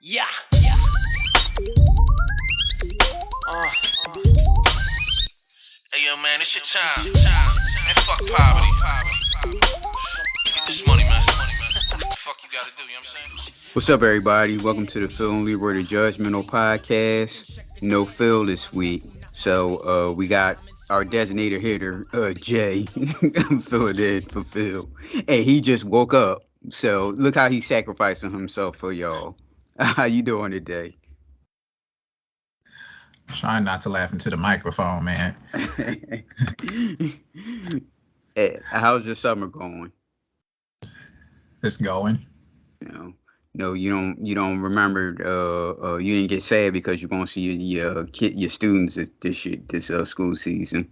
Yeah. Hey yo, man, it's your time. Man, fuck poverty. Get this money, man. What the fuck you gotta do, you know what I'm saying? What's up, everybody? Welcome to the Phil and Leroy the Judgmental Podcast. No Phil this week. So we got our designated hitter, Jay. I'm filling in for Phil. And he just woke up. So look how he's sacrificing himself for y'all. How you doing today? Trying not to laugh into the microphone, man. Hey, how's your summer going? It's going. No, you don't remember. You didn't get sad because you're gonna see your students this school season.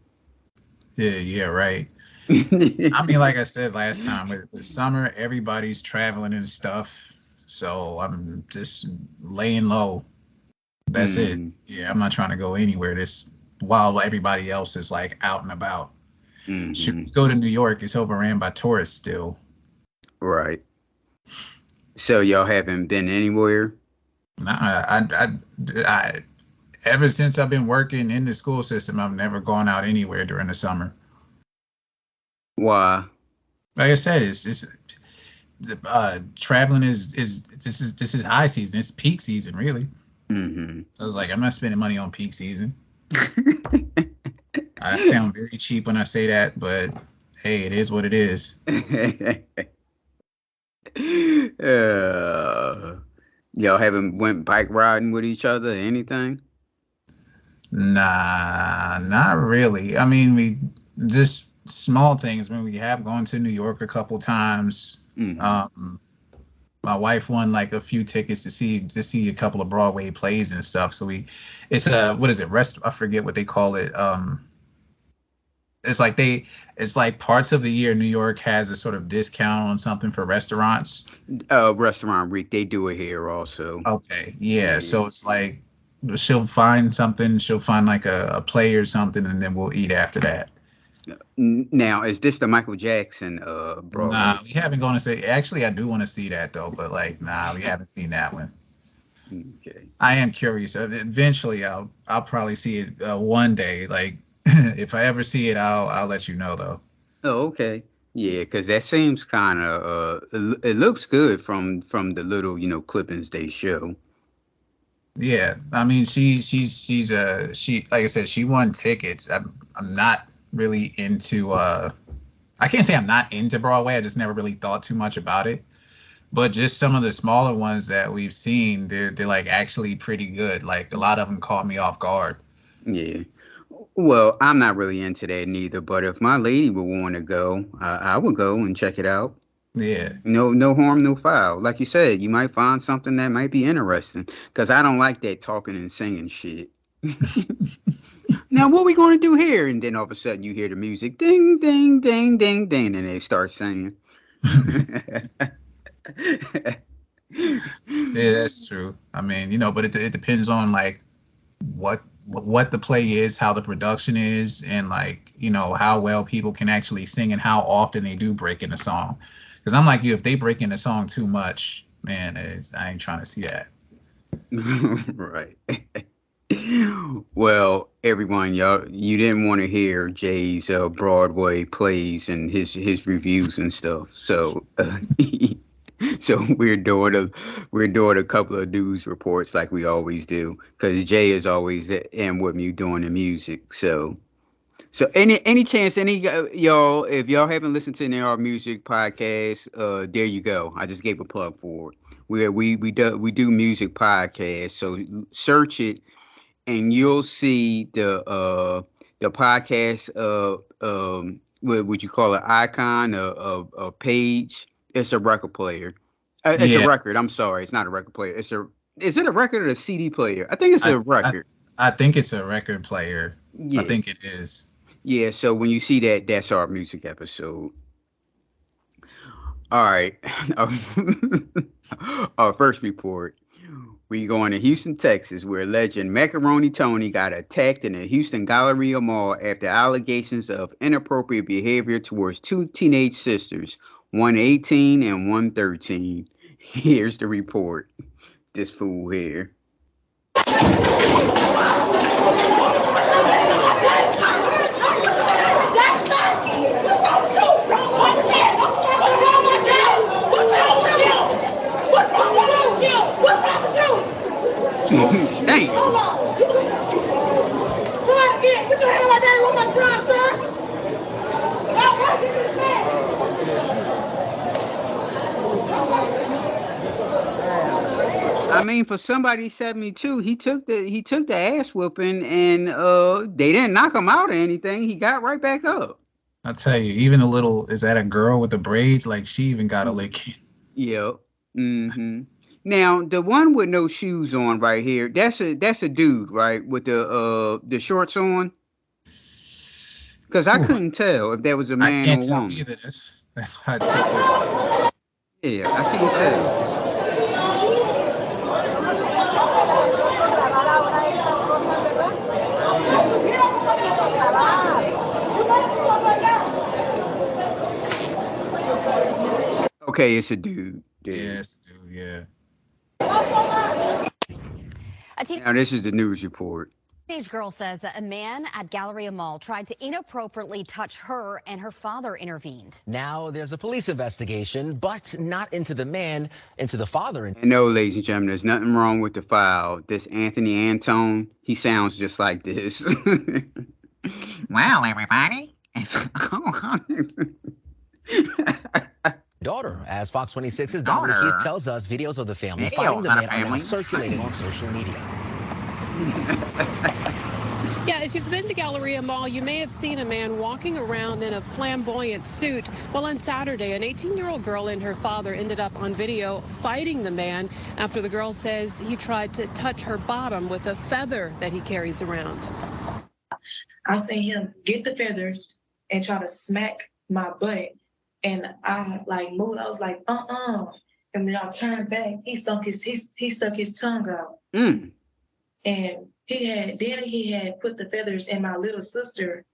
Yeah, right. I mean, like I said last time, with summer, everybody's traveling and stuff. So I'm just laying low. That's it. Yeah, I'm not trying to go anywhere while everybody else is like out and about. Should we go to New York? It's overran by tourists still. Right. So y'all haven't been anywhere? Nah, I ever since I've been working in the school system, I've never gone out anywhere during the summer. Why? Like I said, it's traveling is this is high season. It's peak season, really. Mm-hmm. I was like, I'm not spending money on peak season. I sound very cheap when I say that, but hey, it is what it is. Y'all haven't went bike riding with each other or anything? Nah, not really. I mean, we just small things. I mean, we have gone to New York a couple times. Mm-hmm. My wife won like a few tickets to see a couple of Broadway plays and stuff. So it's what is it? I forget what they call it. It's like parts of the year New York has a sort of discount on something for restaurants. Restaurant week, they do it here also. Okay, yeah. So it's like she'll find something. She'll find like a play or something, and then we'll eat after that. Now, is this the Michael Jackson Broadway? Nah, we haven't gone to see. Actually, I do want to see that though, but like, nah, we haven't seen that one. Okay. I am curious. Eventually, I'll probably see it one day. Like, if I ever see it, I'll let you know though. Oh, okay. Yeah, because that seems kind of it looks good from the little clippings they show. Yeah, I mean, she's like I said, she won tickets. I'm not really into I can't say I'm not into Broadway. I just never really thought too much about it. But just some of the smaller ones that we've seen, they're like actually pretty good. Like a lot of them caught me off guard. Yeah. Well, I'm not really into that neither, but if my lady would want to go, I would go and check it out. Yeah. No harm, no foul. Like you said, you might find something that might be interesting. Because I don't like that talking and singing shit. Now, what we going to do here? And then all of a sudden you hear the music. Ding, ding, ding, ding, ding. And they start singing. Yeah, that's true. I mean, but it depends on like what the play is, how the production is, and like, how well people can actually sing and how often they do break in a song. Because I'm like you, if they break in a song too much, man, I ain't trying to see that. Right. Well, everyone, you didn't want to hear Jay's Broadway plays and his reviews and stuff. So, so we're doing a couple of news reports like we always do, because Jay is always in with me doing the music. So any chance y'all, if y'all haven't listened to any of our music podcasts, there you go. I just gave a plug for it. We do music podcasts. So search it. And you'll see the podcast what would you call it, icon, a page. It's a record player. It's a record. I'm sorry, it's not a record player. Is it a record or a CD player? I think it's a record. I think it's a record player. Yeah. I think it is. Yeah. So when you see that, that's our music episode. All right. Our first report. We going to Houston, Texas, where legend Macaroni Tony got attacked in the Houston Galleria Mall after allegations of inappropriate behavior towards two teenage sisters, one 18 and one 13. Here's the report. this fool here. Damn. I mean, for somebody 72, he took the ass whooping, and they didn't knock him out or anything. He got right back up. I'll tell you, even is that a girl with the braids? Like, she even got a licking. Yep. Mm-hmm. Now, the one with no shoes on right here, that's a dude, right? With the shorts on. Because I couldn't tell if that was a man I can't or tell woman. either. That's why I took it. Yeah, I can't tell. Okay, it's a dude. Yes, dude, yeah. Now, this is the news report. Teenage girl says that a man at Galleria Mall tried to inappropriately touch her, and her father intervened. Now there's a police investigation, but not into the man, into the father. And no, ladies and gentlemen, there's nothing wrong with the file. This Anthony Antone, he sounds just like this. Well, everybody, Daughter, as Fox 26's Dominic Daughter. Keith tells us, videos of the family Videos fighting the of man the are now family. circulating on social media. Yeah, if you've been to Galleria Mall, you may have seen a man walking around in a flamboyant suit. Well, on Saturday, an 18-year-old girl and her father ended up on video fighting the man after the girl says he tried to touch her bottom with a feather that he carries around. I seen him get the feathers and try to smack my butt. And I like moved. I was like, And when I turned back, he stuck his tongue out. Mm. And he had put the feathers in my little sister's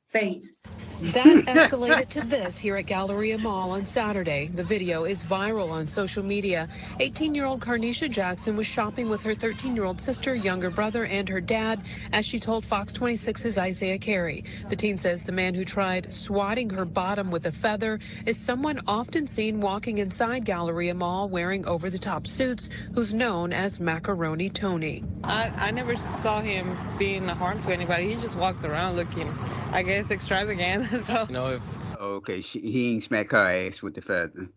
face. That escalated to this here at Galleria Mall on Saturday. The video is viral on social media. 18-year-old Carnisha Jackson was shopping with her 13-year-old sister, younger brother, and her dad, as she told Fox 26's Isaiah Carey. The teen says the man who tried swatting her bottom with a feather is someone often seen walking inside Galleria Mall wearing over-the-top suits, who's known as Macaroni Tony. I never saw him being a harm to anybody. He just walks around looking, I guess, extravagant. So, Okay, he ain't smack her ass with the feather.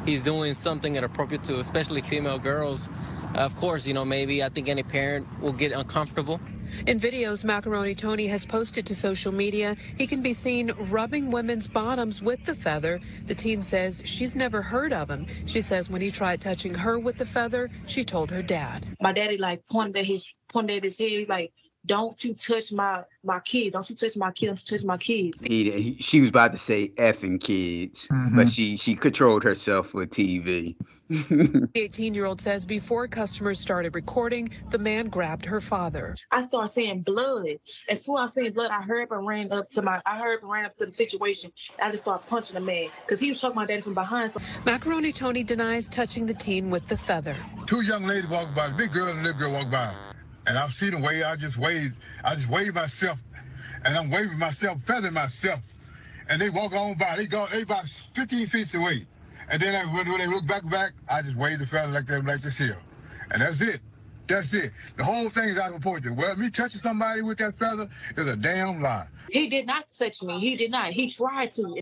He's doing something inappropriate to especially female girls. Of course, maybe I think any parent will get uncomfortable. In videos Macaroni Tony has posted to social media, he can be seen rubbing women's bottoms with the feather. The teen says she's never heard of him. She says when he tried touching her with the feather, she told her dad. My daddy pointed at his head. He's like, "Don't you touch my kid. Don't you touch my kid. Don't you touch my kids." She was about to say effing kids, but she controlled herself for TV. The 18-year-old says before customers started recording, the man grabbed her father. I started seeing blood. As soon as I seen blood, I hurried up and ran up to the situation. I just started punching the man because he was choking my daddy from behind. Macaroni Tony denies touching the teen with the feather. Two young ladies walk by, a big girl and a little girl walk by. And I see them wave, I just wave myself, and I'm waving myself, feathering myself. And they walk on by, they about 15 feet away. And then when they look back, I just wave the feather like this here. And that's it. That's it. The whole thing is out of proportion. Well, me touching somebody with that feather is a damn lie. He did not touch me. He did not. He tried to.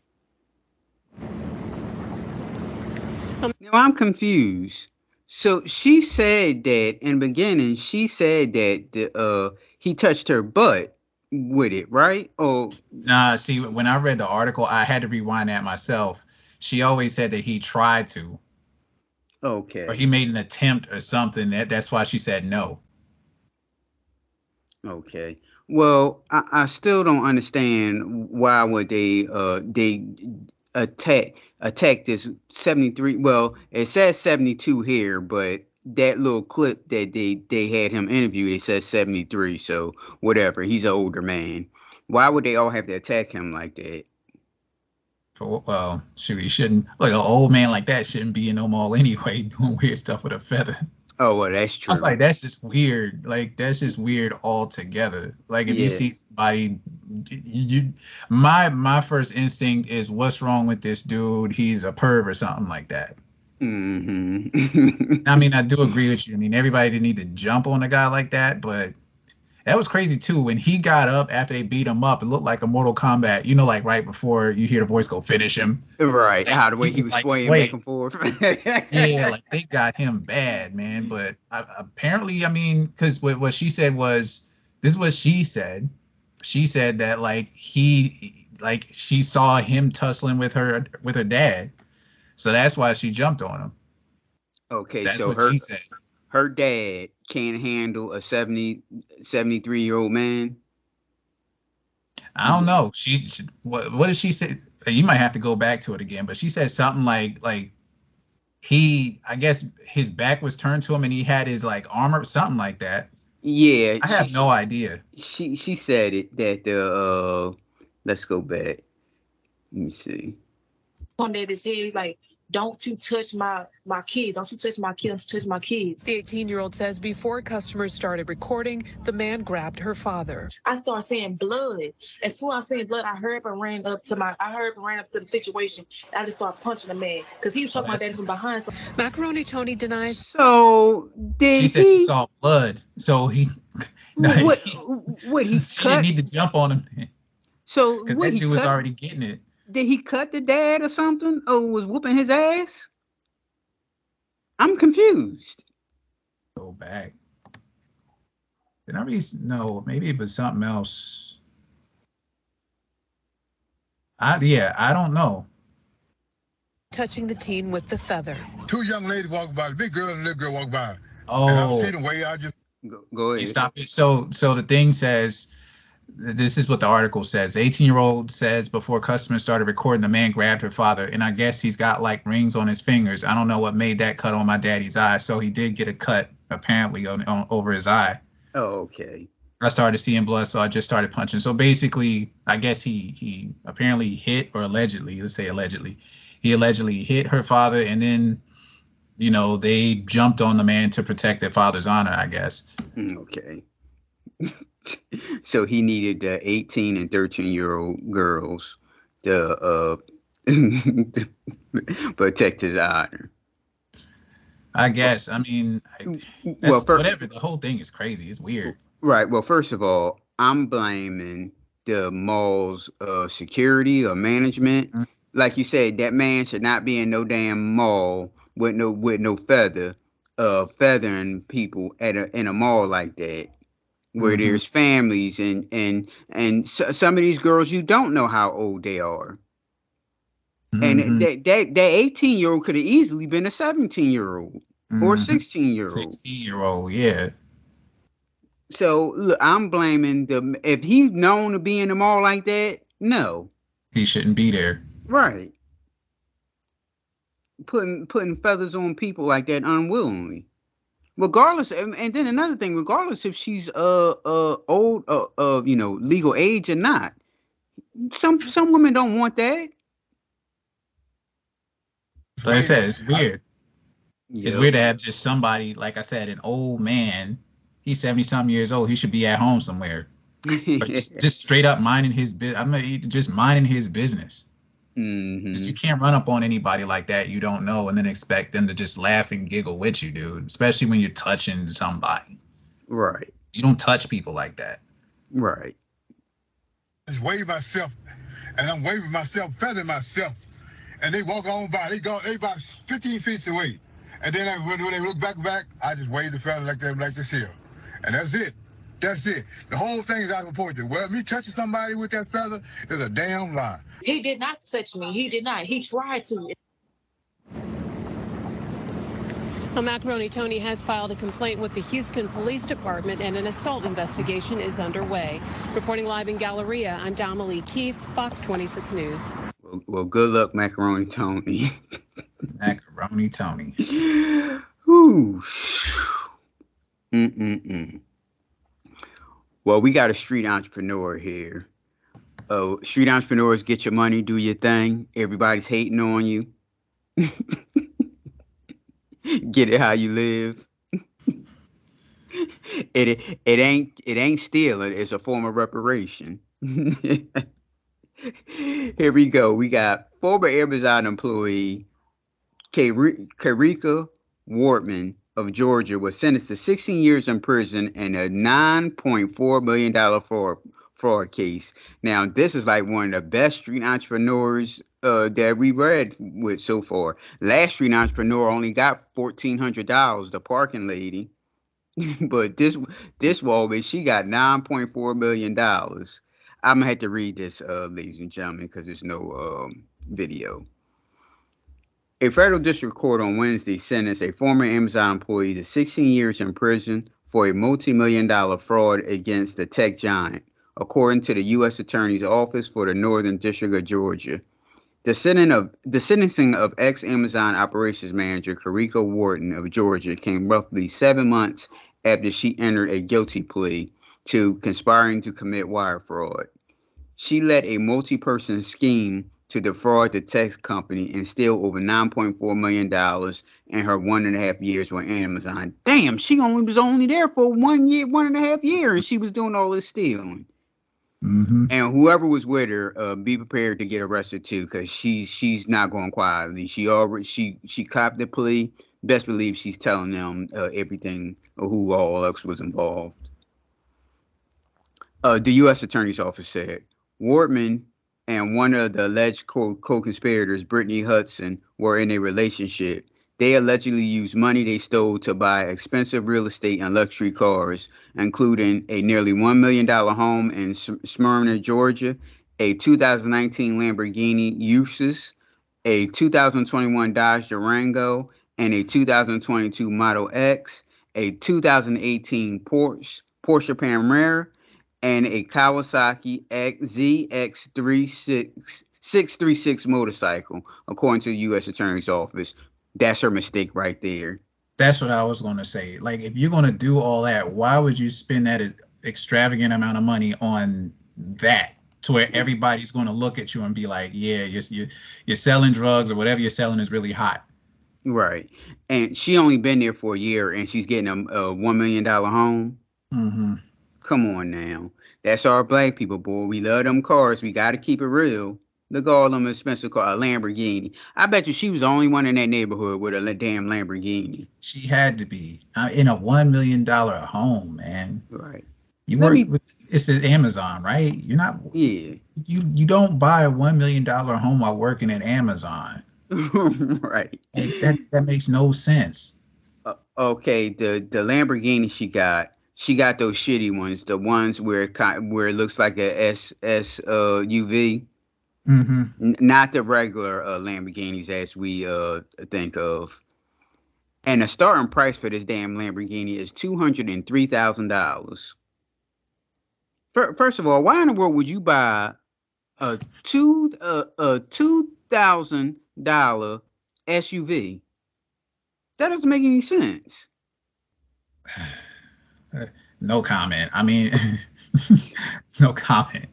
Now I'm confused. So she said that in the beginning, she said that he touched her butt with it, right? Oh, nah. See, when I read the article, I had to rewind that myself. She always said that he tried to. Okay. Or he made an attempt or something. That's why she said no. Okay. Well, I still don't understand why would they attack this 73. Well, it says 72 here, but that little clip that they had him interviewed, it says 73. So whatever, he's an older man. Why would they all have to attack him like that? Well, shoot, he shouldn't. Like an old man like that shouldn't be in no mall anyway, doing weird stuff with a feather. Oh, well, that's I was true. like, that's just weird. Like, that's just weird altogether. Like, if you Yeah. see somebody, my first instinct is, what's wrong with this dude? He's a perv or something like that. Mm-hmm. I mean, I do agree with you. I mean, everybody didn't need to jump on a guy like that, but that was crazy too. When he got up after they beat him up, it looked like a Mortal Kombat. You know, like right before you hear the voice go, finish him. Right. Like, How the he way he was was like swaying back swaying. and forth. Yeah, like they got him bad, man. But apparently, I mean, because what she said was, this is what she said. She said that like she saw him tussling with her dad, so that's why she jumped on him. Okay, That's so what she said. her dad can't handle a 73-year-old man. I don't know. What did she say? You might have to go back to it again, but she said something like I guess his back was turned to him and he had his like armor, something like that. Yeah, I have no idea. She said it that the let's go back. Let me see. On that his head, he's like, don't you touch my kids. Don't you touch my kids. Don't you touch my kids. The 18-year-old says before customers started recording, the man grabbed her father. I started seeing blood. As soon as I seen blood, I heard and ran up to the situation. I just started punching the man because he was choking my daddy from behind. So Macaroni Tony denies. So she said she saw blood. So he what he she didn't need to jump on him. So because that dude was already getting it. Did he cut the dad or something? Or was whooping his ass? I'm confused. Go back. Did I really no? Maybe it was something else. I don't know. Touching the teen with the feather. Two young ladies walk by. The big girl and the little girl walk by. Oh, and I see the way I just go ahead. You stop it. So the thing says. This is what the article says. The 18-year-old says before customers started recording, the man grabbed her father, and I guess he's got like rings on his fingers. I don't know what made that cut on my daddy's eye, so he did get a cut apparently on over his eye. Oh, okay. I started seeing blood, so I just started punching. So basically, I guess he apparently hit, or allegedly, let's say allegedly, he allegedly hit her father, and then they jumped on the man to protect their father's honor, I guess. Okay. So he needed the 18 and 13-year-old girls to protect his honor. I guess. I mean, whatever. The whole thing is crazy. It's weird. Right. Well, first of all, I'm blaming the mall's security or management. Mm-hmm. Like you said, that man should not be in no damn mall with no feathering people in a mall like that. Where there's families and some of these girls, you don't know how old they are. And that 18-year-old could have easily been a 17-year-old or 16-year-old. 16-year-old, yeah. So look, I'm blaming if he's known to be in the mall like that, no. He shouldn't be there. Right. Putting feathers on people like that unwillingly. Regardless, and then another thing, regardless if she's old legal age or not, some women don't want that. Like I said, it's weird. Yep. It's weird to have just somebody, like I said, an old man. He's 70-something years old. He should be at home somewhere, but just straight up minding his business. I mean, just minding his business. Because you can't run up on anybody like that you don't know and then expect them to just laugh and giggle with you, dude. Especially when you're touching somebody. Right. You don't touch people like that. Right. Just wave myself, and I'm waving myself, feathering myself, and they walk on by. They about 15 feet away, and then when they look back, I just wave the feather like this here, and that's it. That's it. The whole thing is out of proportion. Well, me touching somebody with that feather is a damn lie. He did not touch me. He did not. He tried to. Macaroni Tony has filed a complaint with the Houston Police Department, and an assault investigation is underway. Reporting live in Galleria, I'm Damalie Keith, Fox 26 News. Well, good luck, Macaroni Tony. Macaroni Tony. Ooh. Well, we got a street entrepreneur here Oh, street entrepreneurs, get your money, do your thing. Everybody's hating on you. Get it how you live. It ain't stealing. It's a form of reparation. Here we go. We got former Amazon employee Karika Wortman of Georgia was sentenced to 16 years in prison in a $9.4 million fraud case. Now, this is like one of the best street entrepreneurs that we read with so far. Last street entrepreneur only got $1,400, the parking lady. But this woman, she got $9.4 million. I'm gonna have to read this, ladies and gentlemen, because there's no video. A federal district court on Wednesday sentenced a former Amazon employee to 16 years in prison for a multi-million-dollar fraud against the tech giant, according to the U.S. Attorney's Office for the Northern District of Georgia. The sentencing of ex-Amazon operations manager Karika Wharton of Georgia came roughly 7 months after she entered a guilty plea to conspiring to commit wire fraud. She led a multi-person scheme to defraud the tech company and steal over $9.4 million in her 1.5 years with Amazon. Damn, she was only there for 1 year, 1.5 years, and she was doing all this stealing. Mm-hmm. And whoever was with her, be prepared to get arrested too, because she's not going quietly. She copped the plea. Best believe she's telling them everything of who all else was involved. The U.S. Attorney's Office said Wortman and one of the alleged co-conspirators, Brittany Hudson, were in a relationship. They allegedly used money they stole to buy expensive real estate and luxury cars, including a nearly $1 million home in Smyrna, Georgia, a 2019 Lamborghini Urus, a 2021 Dodge Durango, and a 2022 Model X, a 2018 Porsche Panamera, and a Kawasaki ZX636 motorcycle, according to the U.S. Attorney's Office. That's her mistake right there. That's what I was going to say. Like, if you're going to do all that, why would you spend that extravagant amount of money on that, to where everybody's going to look at you and be like, yeah, you're selling drugs, or whatever you're selling is really hot. Right. And she only been there for a year, and she's getting a $1 million home. Mm-hmm. Come on now. That's our black people, boy. We love them cars. We got to keep it real. Look at all them expensive cars. A Lamborghini. I bet you she was the only one in that neighborhood with a damn Lamborghini. She had to be in a $1 million home, man. Right. It's at Amazon, right? You're not. Yeah. You don't buy a $1 million home while working at Amazon. Right. That makes no sense. Okay. The Lamborghini she got those shitty ones, the ones where it looks like a SUV. Mm-hmm. Not the regular Lamborghinis as we think of. And the starting price for this damn Lamborghini is $203,000. First of all, why in the world would you buy a $2,000 SUV? That doesn't make any sense. No comment. I mean, no comment.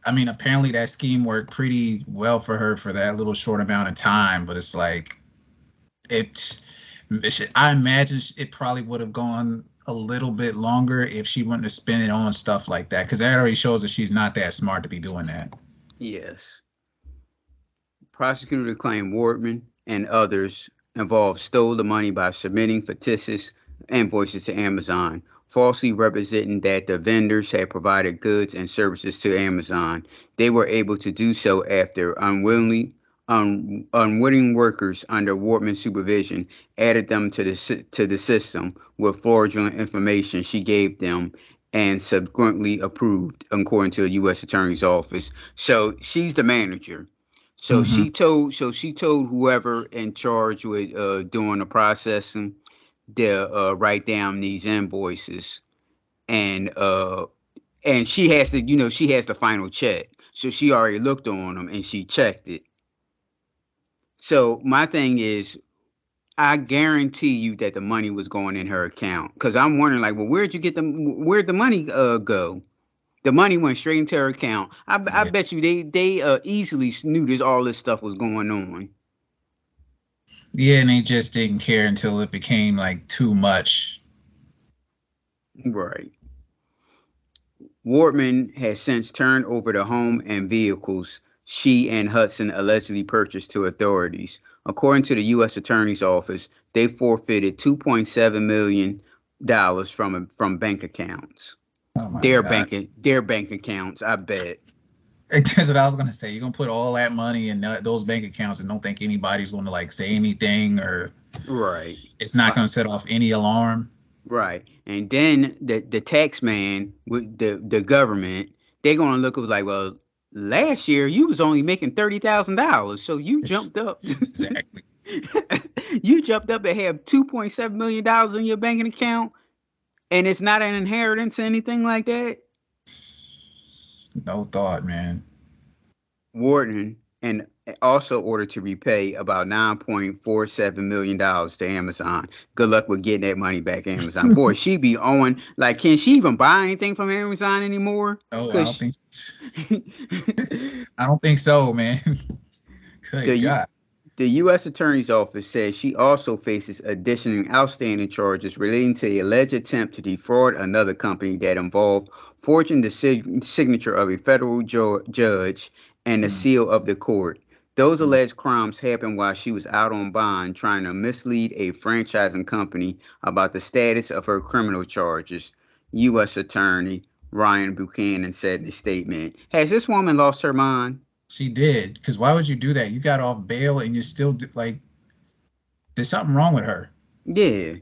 I mean, apparently that scheme worked pretty well for her for that little short amount of time, but it's like, I imagine it probably would have gone a little bit longer if she wouldn't have spent it on stuff like that, because that already shows that she's not that smart to be doing that. Yes. Prosecutor claimed Wortman and others involved stole the money by submitting fictitious invoices to Amazon, falsely representing that the vendors had provided goods and services to Amazon. They were able to do so after unwitting workers under Wortman's supervision added them to the system with fraudulent information she gave them and subsequently approved, according to the U.S. Attorney's Office. So she's the manager. So she told whoever in charge with doing the processing to write down these invoices, and she has to, she has the final check. So she already looked on them and she checked it. So my thing is, I guarantee you that the money was going in her account, because I'm wondering, like, well, where'd the money go? The money went straight into her account. I bet you they easily knew all this stuff was going on. Yeah, and they just didn't care until it became like too much. Right. Wardman has since turned over the home and vehicles she and Hudson allegedly purchased to authorities. According to the U.S. Attorney's Office, they forfeited $2.7 million from bank accounts. Oh my their God. bank accounts, I bet. That's what I was gonna say. You're gonna put all that money in those bank accounts and don't think anybody's gonna like say anything, or Right. it's not gonna set off any alarm. Right. And then the tax man with the government, they're gonna look up like, well, last year you was only making $30,000, so you jumped up. Exactly. You jumped up and have $2.7 million in your banking account, and it's not an inheritance or anything like that. No thought, man. Warden and also ordered to repay about $9.47 million to Amazon. Good luck with getting that money back, Amazon. Boy, she be on, like, can she even buy anything from Amazon anymore? Oh, I don't think so, man. Good God. The U.S. Attorney's Office says she also faces additional outstanding charges relating to the alleged attempt to defraud another company that involved forging the signature of a federal judge and the seal of the court. Those alleged crimes happened while she was out on bond trying to mislead a franchising company about the status of her criminal charges. U.S. Attorney Ryan Buchanan said in a statement. Has this woman lost her mind? She did, because why would you do that? You got off bail and you're still like, there's something wrong with her. Yeah.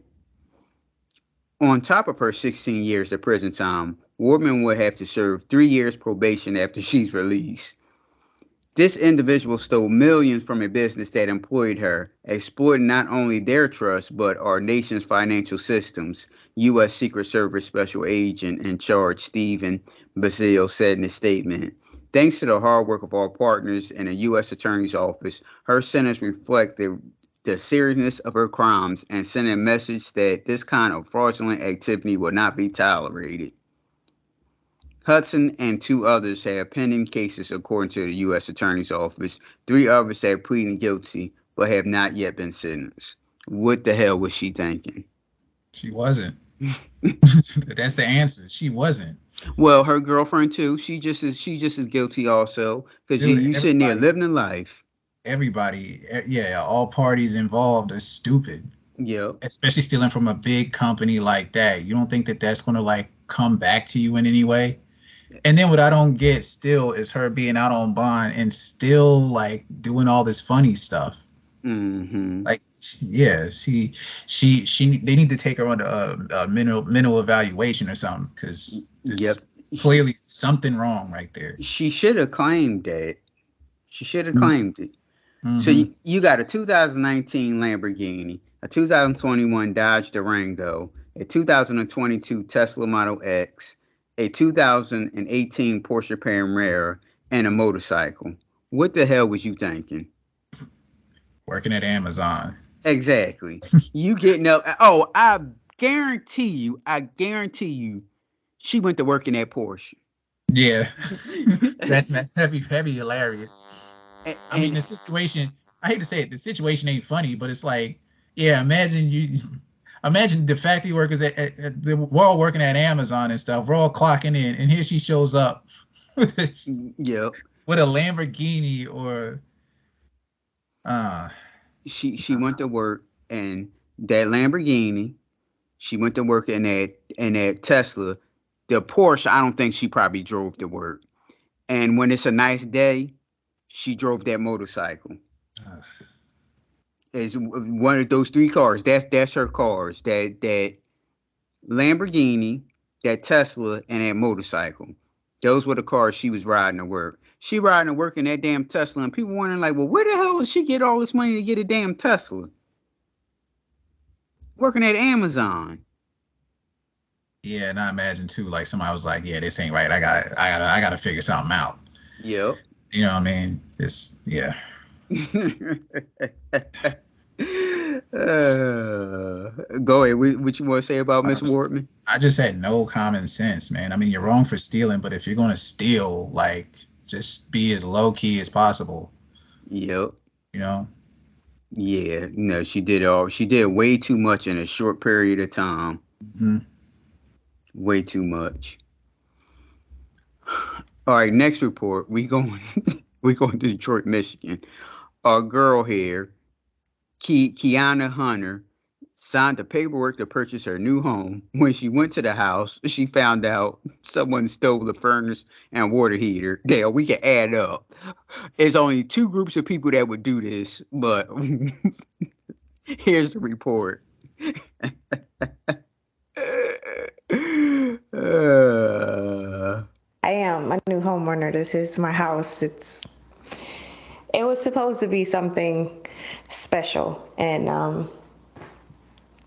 On top of her 16 years of prison time, Wardman would have to serve 3 years probation after she's released. This individual stole millions from a business that employed her, exploiting not only their trust, but our nation's financial systems, U.S. Secret Service Special Agent in charge Stephen Bazile said in a statement. Thanks to the hard work of our partners in the U.S. Attorney's Office, her sentence reflects the seriousness of her crimes and sent a message that this kind of fraudulent activity will not be tolerated. Hudson and 2 others have pending cases according to the U.S. Attorney's Office. 3 others have pleaded guilty but have not yet been sentenced. What the hell was she thinking? She wasn't. That's the answer. She wasn't. Well, her girlfriend too. She just as guilty also, because you sitting there living a life. Everybody, yeah, all parties involved are stupid. Yeah. Especially stealing from a big company like that. You don't think that that's going to like come back to you in any way? And then what I don't get still is her being out on bond and still like doing all this funny stuff. Mm-hmm. Like, yeah, they need to take her on a mental evaluation or something, because there's clearly something wrong right there. She should have claimed that. She should have claimed it. Mm-hmm. So you got a 2019 Lamborghini, a 2021 Dodge Durango, a 2022 Tesla Model X, a 2018 Porsche Panamera, and a motorcycle. What the hell was you thinking? Working at Amazon. Exactly. You getting up. Oh, I guarantee you, she went to work in that Porsche. Yeah. that'd be hilarious. I mean, the situation, I hate to say it, the situation ain't funny, but it's like, yeah, imagine the factory workers we're all working at Amazon and stuff. We're all clocking in, and here she shows up. Yep. With a Lamborghini or she went to work in that Lamborghini. She went to work in that Tesla. The Porsche, I don't think she probably drove to work. And when it's a nice day, she drove that motorcycle. It's one of those 3 cars. That's her cars. That Lamborghini, that Tesla, and that motorcycle. Those were the cars she was riding to work. She riding to work in that damn Tesla, and people wondering like, well, where the hell did she get all this money to get a damn Tesla? Working at Amazon. Yeah, and I imagine too, like somebody was like, yeah, this ain't right. I gotta figure something out. Yep. You know what I mean? Yeah. Go ahead. What you want to say about Miss Wortman? I just had no common sense, man. I mean, you're wrong for stealing, but if you're gonna steal, like, just be as low key as possible. Yep. You know. Yeah. No, she did way too much in a short period of time. Mm-hmm. Way too much. All right. Next report. We going to Detroit, Michigan. Our girl here, Kiana Hunter, signed the paperwork to purchase her new home. When she went to the house, she found out someone stole the furnace and water heater. Dale, we can add up. There's only 2 groups of people that would do this, but here's the report. I am a new homeowner. This is my house. It was supposed to be something special, and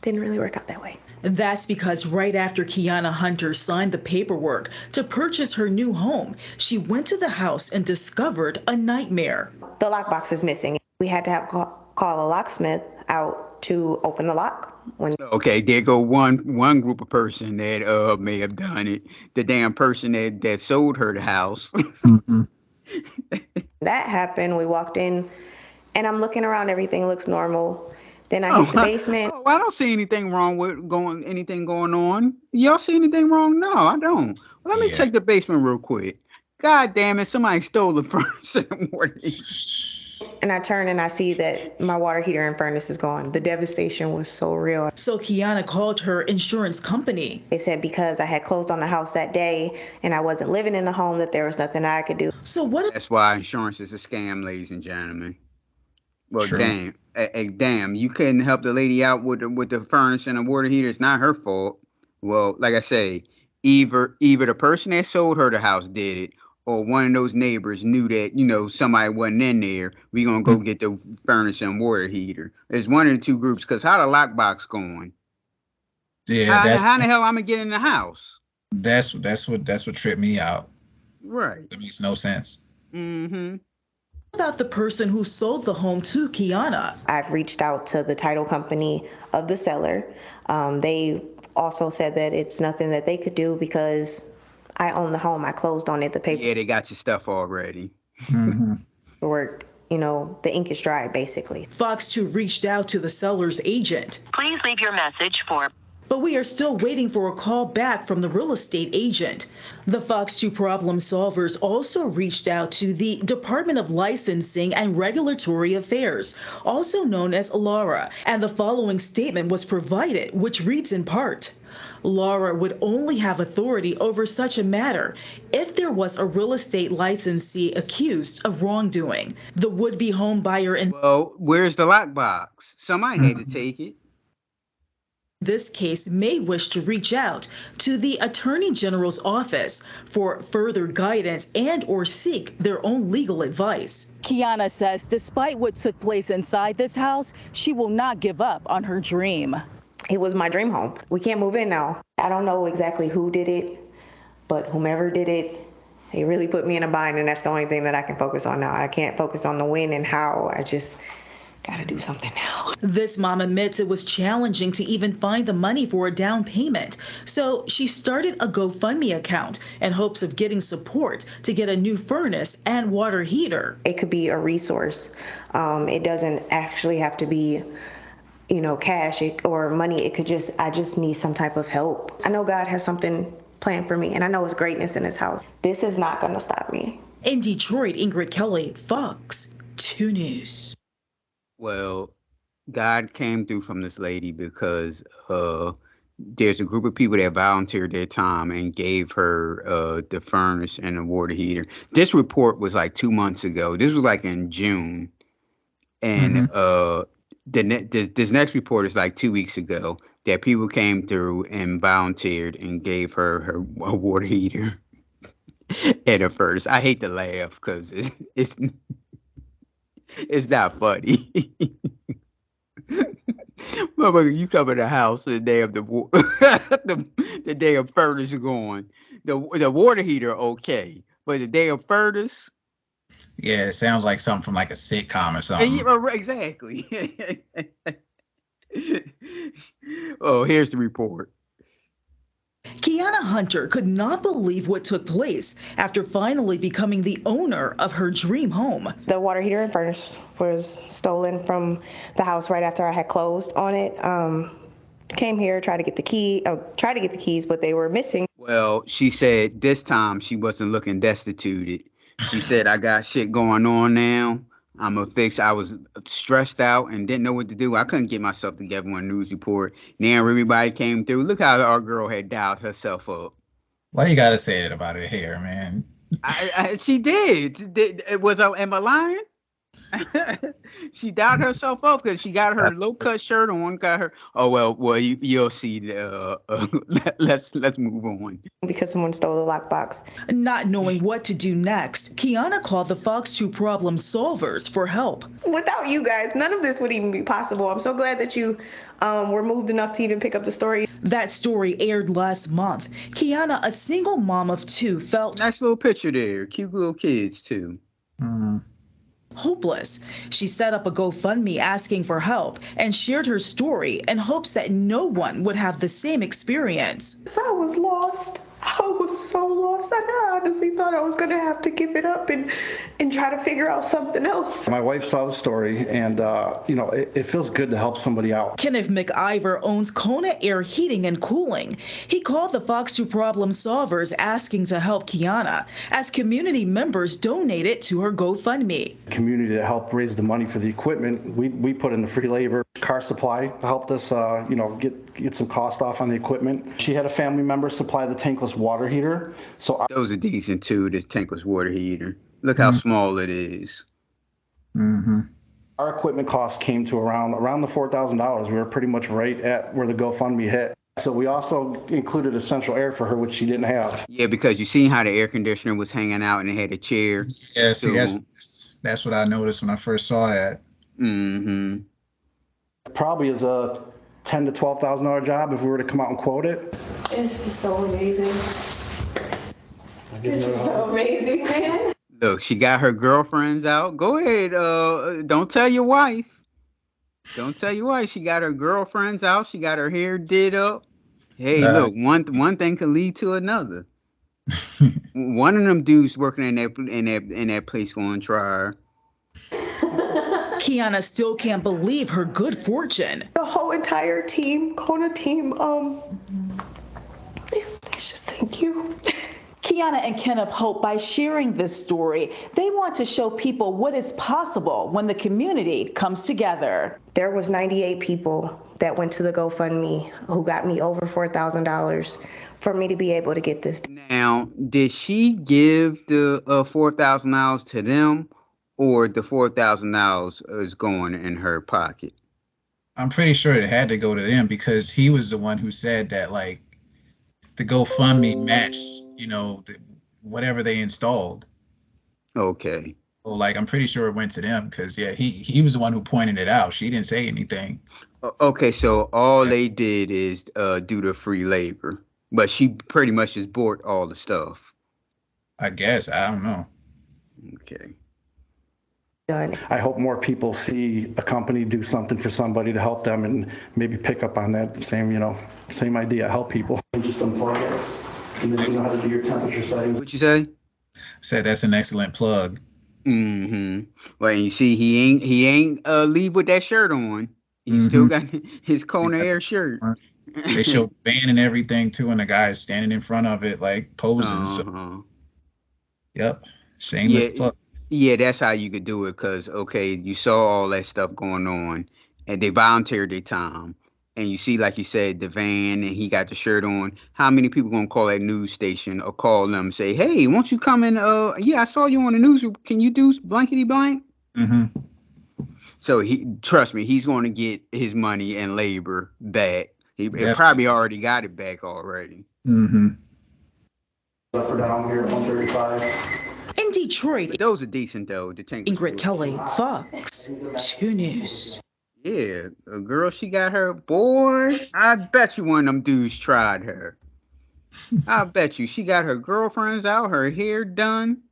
didn't really work out that way. That's because right after Kiana Hunter signed the paperwork to purchase her new home, she went to the house and discovered a nightmare. The lockbox is missing. We had to call a locksmith out to open the lock. Okay, there go one group of person that may have done it. The damn person that sold her the house. Mm-hmm. That happened. We walked in, and I'm looking around. Everything looks normal. Then I hit the basement. I don't see anything wrong with anything going on. Y'all see anything wrong? No, I don't. Let me check the basement real quick. God damn it! Somebody stole the furnace and water heater. And I turn and I see that my water heater and furnace is gone. The devastation was so real. So Kiana called her insurance company. They said because I had closed on the house that day and I wasn't living in the home that there was nothing I could do. So what? That's why insurance is a scam, ladies and gentlemen. Well, True. damn, you couldn't help the lady out with the furnace and the water heater. It's not her fault. Well, like I say, either the person that sold her the house did it, or one of those neighbors knew that, somebody wasn't in there. We gonna go get the furnace and water heater. It's one of the 2 groups. Cause how the lockbox going? Yeah, how the hell I'm gonna get in the house? That's what tripped me out. Right. That makes no sense. Mm-hmm. About the person who sold the home to Kiana. I've reached out to the title company of the seller. They also said that it's nothing that they could do because I own the home. I closed on it. The paper. Yeah, they got your stuff already. Mm-hmm. Work. The ink is dry, basically. Fox 2 reached out to the seller's agent. Please leave your message for... But we are still waiting for a call back from the real estate agent. The Fox 2 problem solvers also reached out to the Department of Licensing and Regulatory Affairs, also known as LARA, and the following statement was provided, which reads in part: LARA would only have authority over such a matter if there was a real estate licensee accused of wrongdoing. The would-be home buyer in... Well, where's the lockbox? Somebody had to take it. This case may wish to reach out to the Attorney General's office for further guidance and or seek their own legal advice. Kiana says despite what took place inside this house, she will not give up on her dream. It was my dream home. We can't move in now. I don't know exactly who did it, but whomever did it, they really put me in a bind, and that's the only thing that I can focus on now. I can't focus on the when and how. I just gotta do something now. This mom admits it was challenging to even find the money for a down payment. So she started a GoFundMe account in hopes of getting support to get a new furnace and water heater. It could be a resource. It doesn't actually have to be, cash or money. It could I just need some type of help. I know God has something planned for me, and I know it's greatness in this house. This is not gonna stop me. In Detroit, Ingrid Kelly, Fox 2 News. Well, God came through from this lady because there's a group of people that volunteered their time and gave her the furnace and the water heater. This report was like 2 months ago. This was like in June. And this next report is like 2 weeks ago that people came through and volunteered and gave her a water heater and a furnace. I hate to laugh because it's not funny. Motherfucker, you come in the house the day of the day of furnace gone. The water heater okay, but the day of furnace. Yeah, it sounds like something from like a sitcom or something. Yeah, exactly. Oh, here's the report. Kiana Hunter could not believe what took place after finally becoming the owner of her dream home. The water heater and furnace was stolen from the house right after I had closed on it. Came here, tried to get the keys, but they were missing. Well, she said this time she wasn't looking destituted. She said, I got shit going on now. I'm a fix. I was stressed out and didn't know what to do. I couldn't get myself together on a news report. Now everybody came through. Look how our girl had dialed herself up. Why you gotta say that about her hair, man? She did. Am I lying? She dialed herself up because she got her low cut shirt on. Got her. Oh well. You'll see. Let's move on. Because someone stole the lockbox. Not knowing what to do next, Kiana called the Fox 2 problem solvers for help. Without you guys, none of this would even be possible. I'm so glad that you were moved enough to even pick up the story. That story aired last month. Kiana, a single mom of 2, felt nice little picture there. Cute little kids too. Hopeless. She set up a GoFundMe asking for help and shared her story in hopes that no one would have the same experience. I was lost. I was so lost. I honestly thought I was going to have to give it up and try to figure out something else. My wife saw the story, and, it feels good to help somebody out. Kenneth McIver owns Kona Air Heating and Cooling. He called the Fox 2 problem solvers asking to help Kiana as community members donated to her GoFundMe. Community that helped raise the money for the equipment. We put in the free labor. Car Supply helped us, get some cost off on the equipment. She had a family member supply the tankless water heater. So those are decent too, the tankless water heater. Look how small it is. Our equipment cost came to around the $4,000. We were pretty much right at where the GoFundMe hit. So we also included essential air for her, which she didn't have. Yeah, because you seen how the air conditioner was hanging out and it had a chair. Yeah, see, that's what I noticed when I first saw that. Probably is a $10,000 to $12,000 job if we were to come out and quote it. This is so amazing. This is so amazing, man. Look, she got her girlfriends out. Go ahead. Don't tell your wife. Don't tell your wife. She got her girlfriends out. She got her hair did up. Hey, look, one thing can lead to another. One of them dudes working in that place going to try her. Kiana still can't believe her good fortune. The whole entire team, Kona team, let's just thank you. Kiana and Kenneth hope by sharing this story, they want to show people what is possible when the community comes together. There was 98 people that went to the GoFundMe who got me over $4,000 for me to be able to get this. Now, did she give the $4,000 to them, or the $4,000 is going in her pocket? I'm pretty sure it had to go to them because he was the one who said that, like, the GoFundMe matched, whatever they installed. Okay. So, like, I'm pretty sure it went to them because, yeah, he was the one who pointed it out. She didn't say anything. Okay, so all they did is do the free labor, but she pretty much just bought all the stuff. I guess. I don't know. Okay. Done. I hope more people see a company do something for somebody to help them and maybe pick up on that same idea, help people. Just unplug it. And then you know how to do your temperature settings. What'd you say? I said that's an excellent plug. Well, and you see, he ain't leave with that shirt on. He still got his Kona Air shirt. They showed the van and everything too, and the guy is standing in front of it like posing. So, yep, shameless plug. Yeah, that's how you could do it. Cause you saw all that stuff going on, and they volunteered their time. And you see, like you said, the van, and he got the shirt on. How many people gonna call that news station or call them and say, "Hey, won't you come in? I saw you on the news. Can you do blankety blank?" So trust me, he's going to get his money and labor back. He probably already got it back already. Up or down here at 135. In Detroit, but those are decent though. Ingrid Kelly, Fox 2 News. Yeah, a girl, she got her. Boy, I bet you one of them dudes tried her. I bet you she got her girlfriends out, her hair done.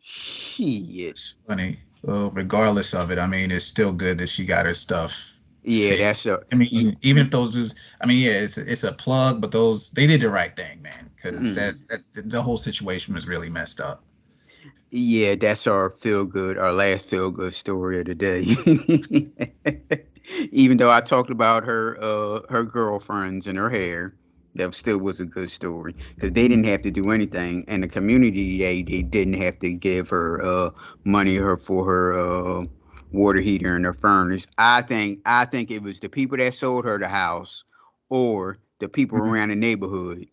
Shit. It's funny. Well, regardless of it, I mean, it's still good that she got her stuff. Yeah, that's a. I mean, even if those dudes, I mean, yeah, it's a plug, but they did the right thing, man, because the whole situation was really messed up. Yeah, that's our last feel good story of the day. Even though I talked about her girlfriends and her hair, that still was a good story because they didn't have to do anything, and the community they didn't have to give her money for her water heater and her furnace. I think it was the people that sold her the house, or the people around the neighborhood.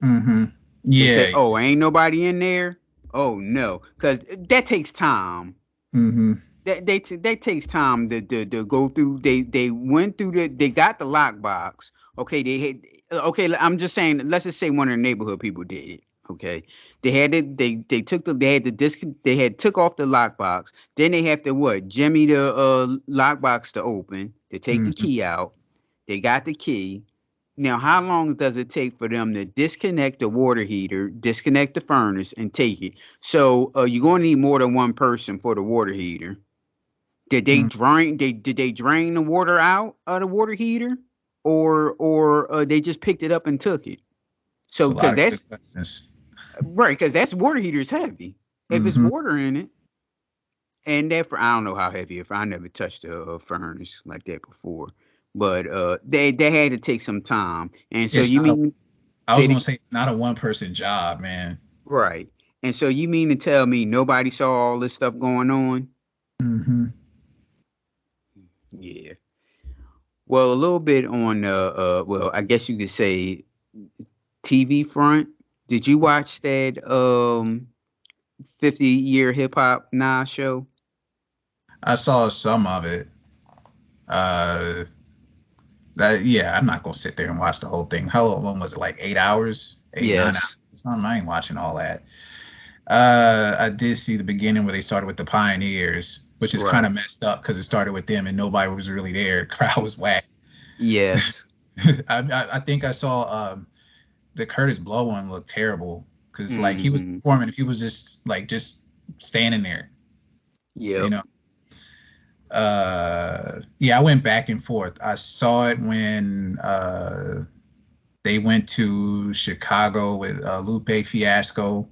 Mm-hmm. They say, Yeah. "Oh, ain't nobody in there." Oh no, because that takes time. Mm-hmm. That takes time to go through. They went through they got the lockbox. Okay, they had okay. I'm just saying. Let's just say one of the neighborhood people did it. Okay, they had it. They took they had the disc. They had took off the lockbox. Then they have to what? Jimmy the lockbox to open to take the Mm-hmm. key out. They got the key. Now, how long does it take for them to disconnect the water heater, disconnect the furnace, and take it? So you're going to need more than one person for the water heater. Did they drain? Did they drain the water out of the water heater, or they just picked it up and took it? It's So a lot because of good that's questions. right, because that's water heater's heavy. If it's Mm-hmm. water in it, and therefore I don't know how heavy. If I never touched a furnace like that before, but they had to take some time. And so It's you not mean I was say gonna the say it's not a one person job, man. right. And so you mean to tell me nobody saw all this stuff going on? Mm-hmm. Yeah. Well, a little bit on well, I guess you could say TV front. Did you watch that 50-year hip hop Nas show? I saw some of it. Uh, yeah, I'm not gonna sit there and watch the whole thing. How long was it? Like 8 hours, 8, 9 hours. Yes. I ain't watching all that. I did see the beginning where they started with the pioneers, which is kind Right. of messed up because it started with them and nobody was really there. The crowd was whack. Yes. I think I saw the Curtis Blow one looked terrible because like he was Mm-hmm. performing, if he was just standing there, you Yep. know. Yeah, I went back and forth. I saw it when they went to Chicago with Lupe Fiasco.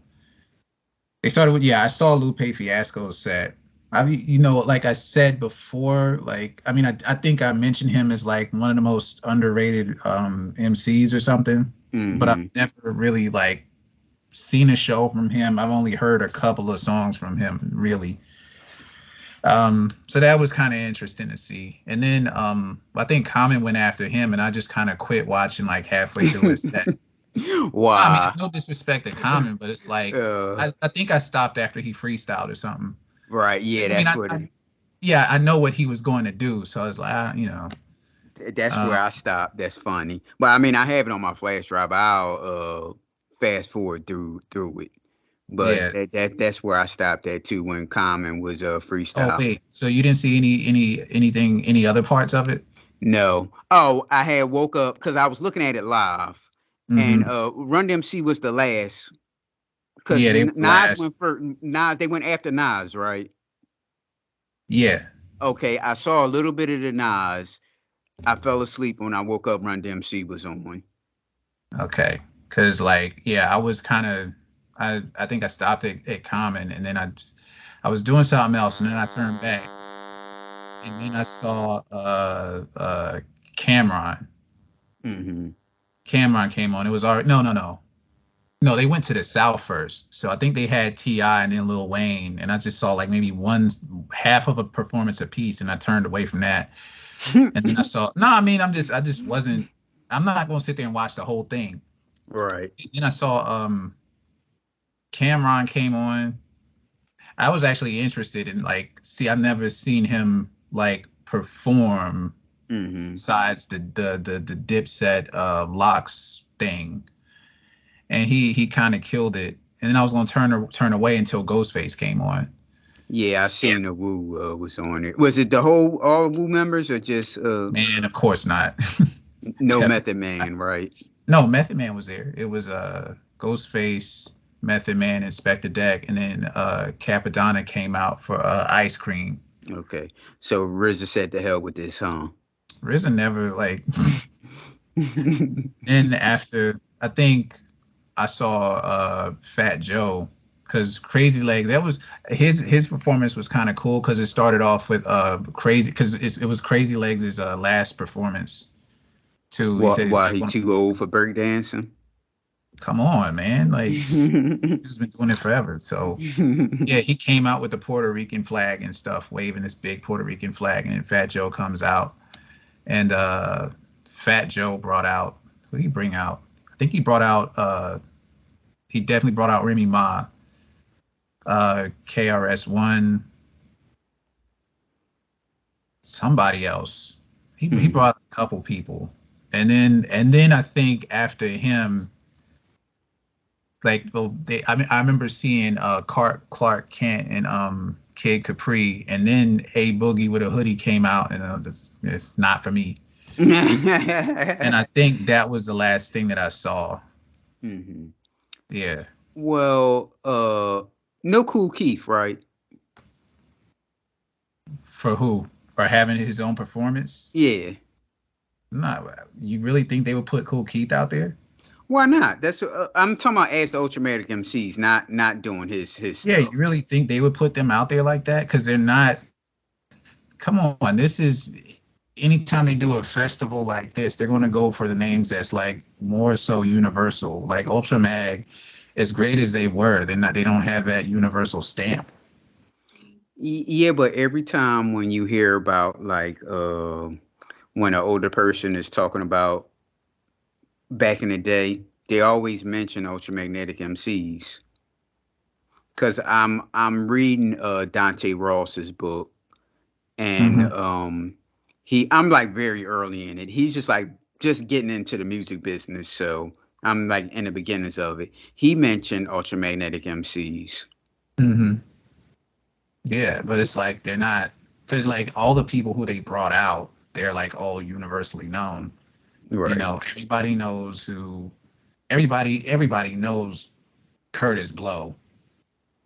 They started with, yeah, I saw Lupe Fiasco's set. Like I said before, like I think I mentioned him as like one of the most underrated MCs or something, but I've Mm-hmm. never really like seen a show from him. I've only heard a couple of songs from him, really. So that was kind of interesting to see. And then I think Common went after him, and I just kind of quit watching like halfway through his set. I mean, Why? it's no disrespect to Common, but it's like Uh, I think I stopped after he freestyled or something. right. Yeah, 'Cause, I mean, that's what yeah, I know what he was going to do, so I was like, that's where um, I stopped. That's funny. But I mean, I have it on my flash drive. I'll fast forward through it. But yeah. that's where I stopped at too when Common was Oh freestyle. wait, so you didn't see any other parts of it? No. Oh, I had woke up because I was looking at it live, and Mm-hmm. Run DMC was the last because Yeah, they were Nas went last. first. Nas they went after Nas, right? Yeah. Okay, I saw a little bit of the Nas. I fell asleep when I woke up. Run DMC was on. Okay. Cause like, yeah, I was kind of, I think I stopped at Common, and then I was doing something else, and then I turned back, and then I saw Cameron. Mm-hmm. Cameron came on. It was already no. They went to the South first, so I think they had T.I. and then Lil Wayne, and I just saw like maybe one half of a performance apiece, and I turned away from that. And then I saw no. I mean, I just wasn't. I'm not gonna sit there and watch the whole thing. Right. Then I saw Cameron came on. I was actually interested in like see. I've never seen him like perform Mm-hmm. besides the Dipset Locks thing, and he kind of killed it. And then I was gonna turn away until Ghostface came on. Yeah, I seen the Wu was on it. Was it the whole all Wu members or just Man, of course not. no Definitely Method not. Man, right? No, Method Man was there. It was Ghostface, Method Man, Inspector Deck, and then Capadonna came out for Ice Cream. Okay. So RZA said to hell with this, huh? RZA never like. And after I think I saw Fat Joe, because Crazy Legs, that was his performance was kind of cool because it started off with Crazy, because it was Crazy Legs' last performance too. He said he's Why like, he too old for breakdancing? come on, man, like he's been doing it forever. So yeah, he came out with the Puerto Rican flag and stuff, waving this big Puerto Rican flag, and then Fat Joe comes out, and Fat Joe brought out, who did he bring out? I think he brought out he definitely brought out Remy Ma, KRS-One, somebody else. He brought a couple people, and then I think after him, like, well, I remember seeing Clark Kent and Kid Capri, and then A Boogie with a Hoodie came out, and it's not for me. And I think that was the last thing that I saw. Mm-hmm. Yeah. Well, no Cool Keith, right? For who? For having his own performance? Yeah. No, you really think they would put Cool Keith out there? Why not? That's I'm talking about as the Ultramatic MCs, not doing his Yeah, stuff. you really think they would put them out there like that? Because they're not. Come on, this is anytime they do a festival like this, they're going to go for the names that's like more so universal. Like Ultramag, as great as they were, they don't have that universal stamp. Yeah, but every time when you hear about like when an older person is talking about back in the day, they always mention Ultramagnetic MCs. Cause I'm reading Dante Ross's book, and I'm like very early in it. He's just getting into the music business, so I'm like in the beginnings of it. He mentioned Ultramagnetic MCs. Mm-hmm. Yeah, but it's like they're not, because like all the people who they brought out, they're like all universally known. Right. You know, everybody knows Curtis Blow.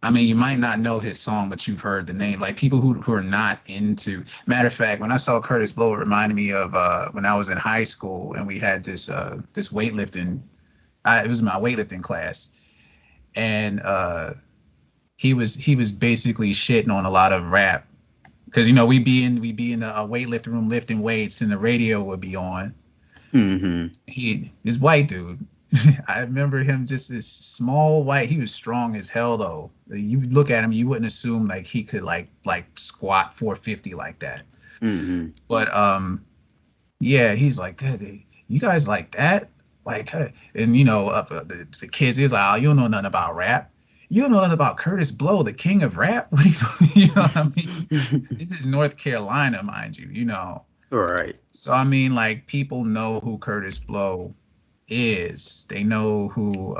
I mean, you might not know his song, but you've heard the name. Like people who are not into. Matter of fact, when I saw Curtis Blow, it reminded me of when I was in high school and we had this weightlifting. It was my weightlifting class, and he was basically shitting on a lot of rap, because you know we'd be in the weightlifting room lifting weights, and the radio would be on. This white dude. I remember him, just this small white. He was strong as hell though. You would look at him, you wouldn't assume like he could like squat 450 like that. But yeah, he's like, you guys like that, like, and you know, the kids is like, oh, you don't know nothing about rap. You don't know nothing about Curtis Blow, the king of rap. What do you know what I mean? This is North Carolina, mind you. You know. Right. So I mean, like, people know who Curtis Blow is. They know who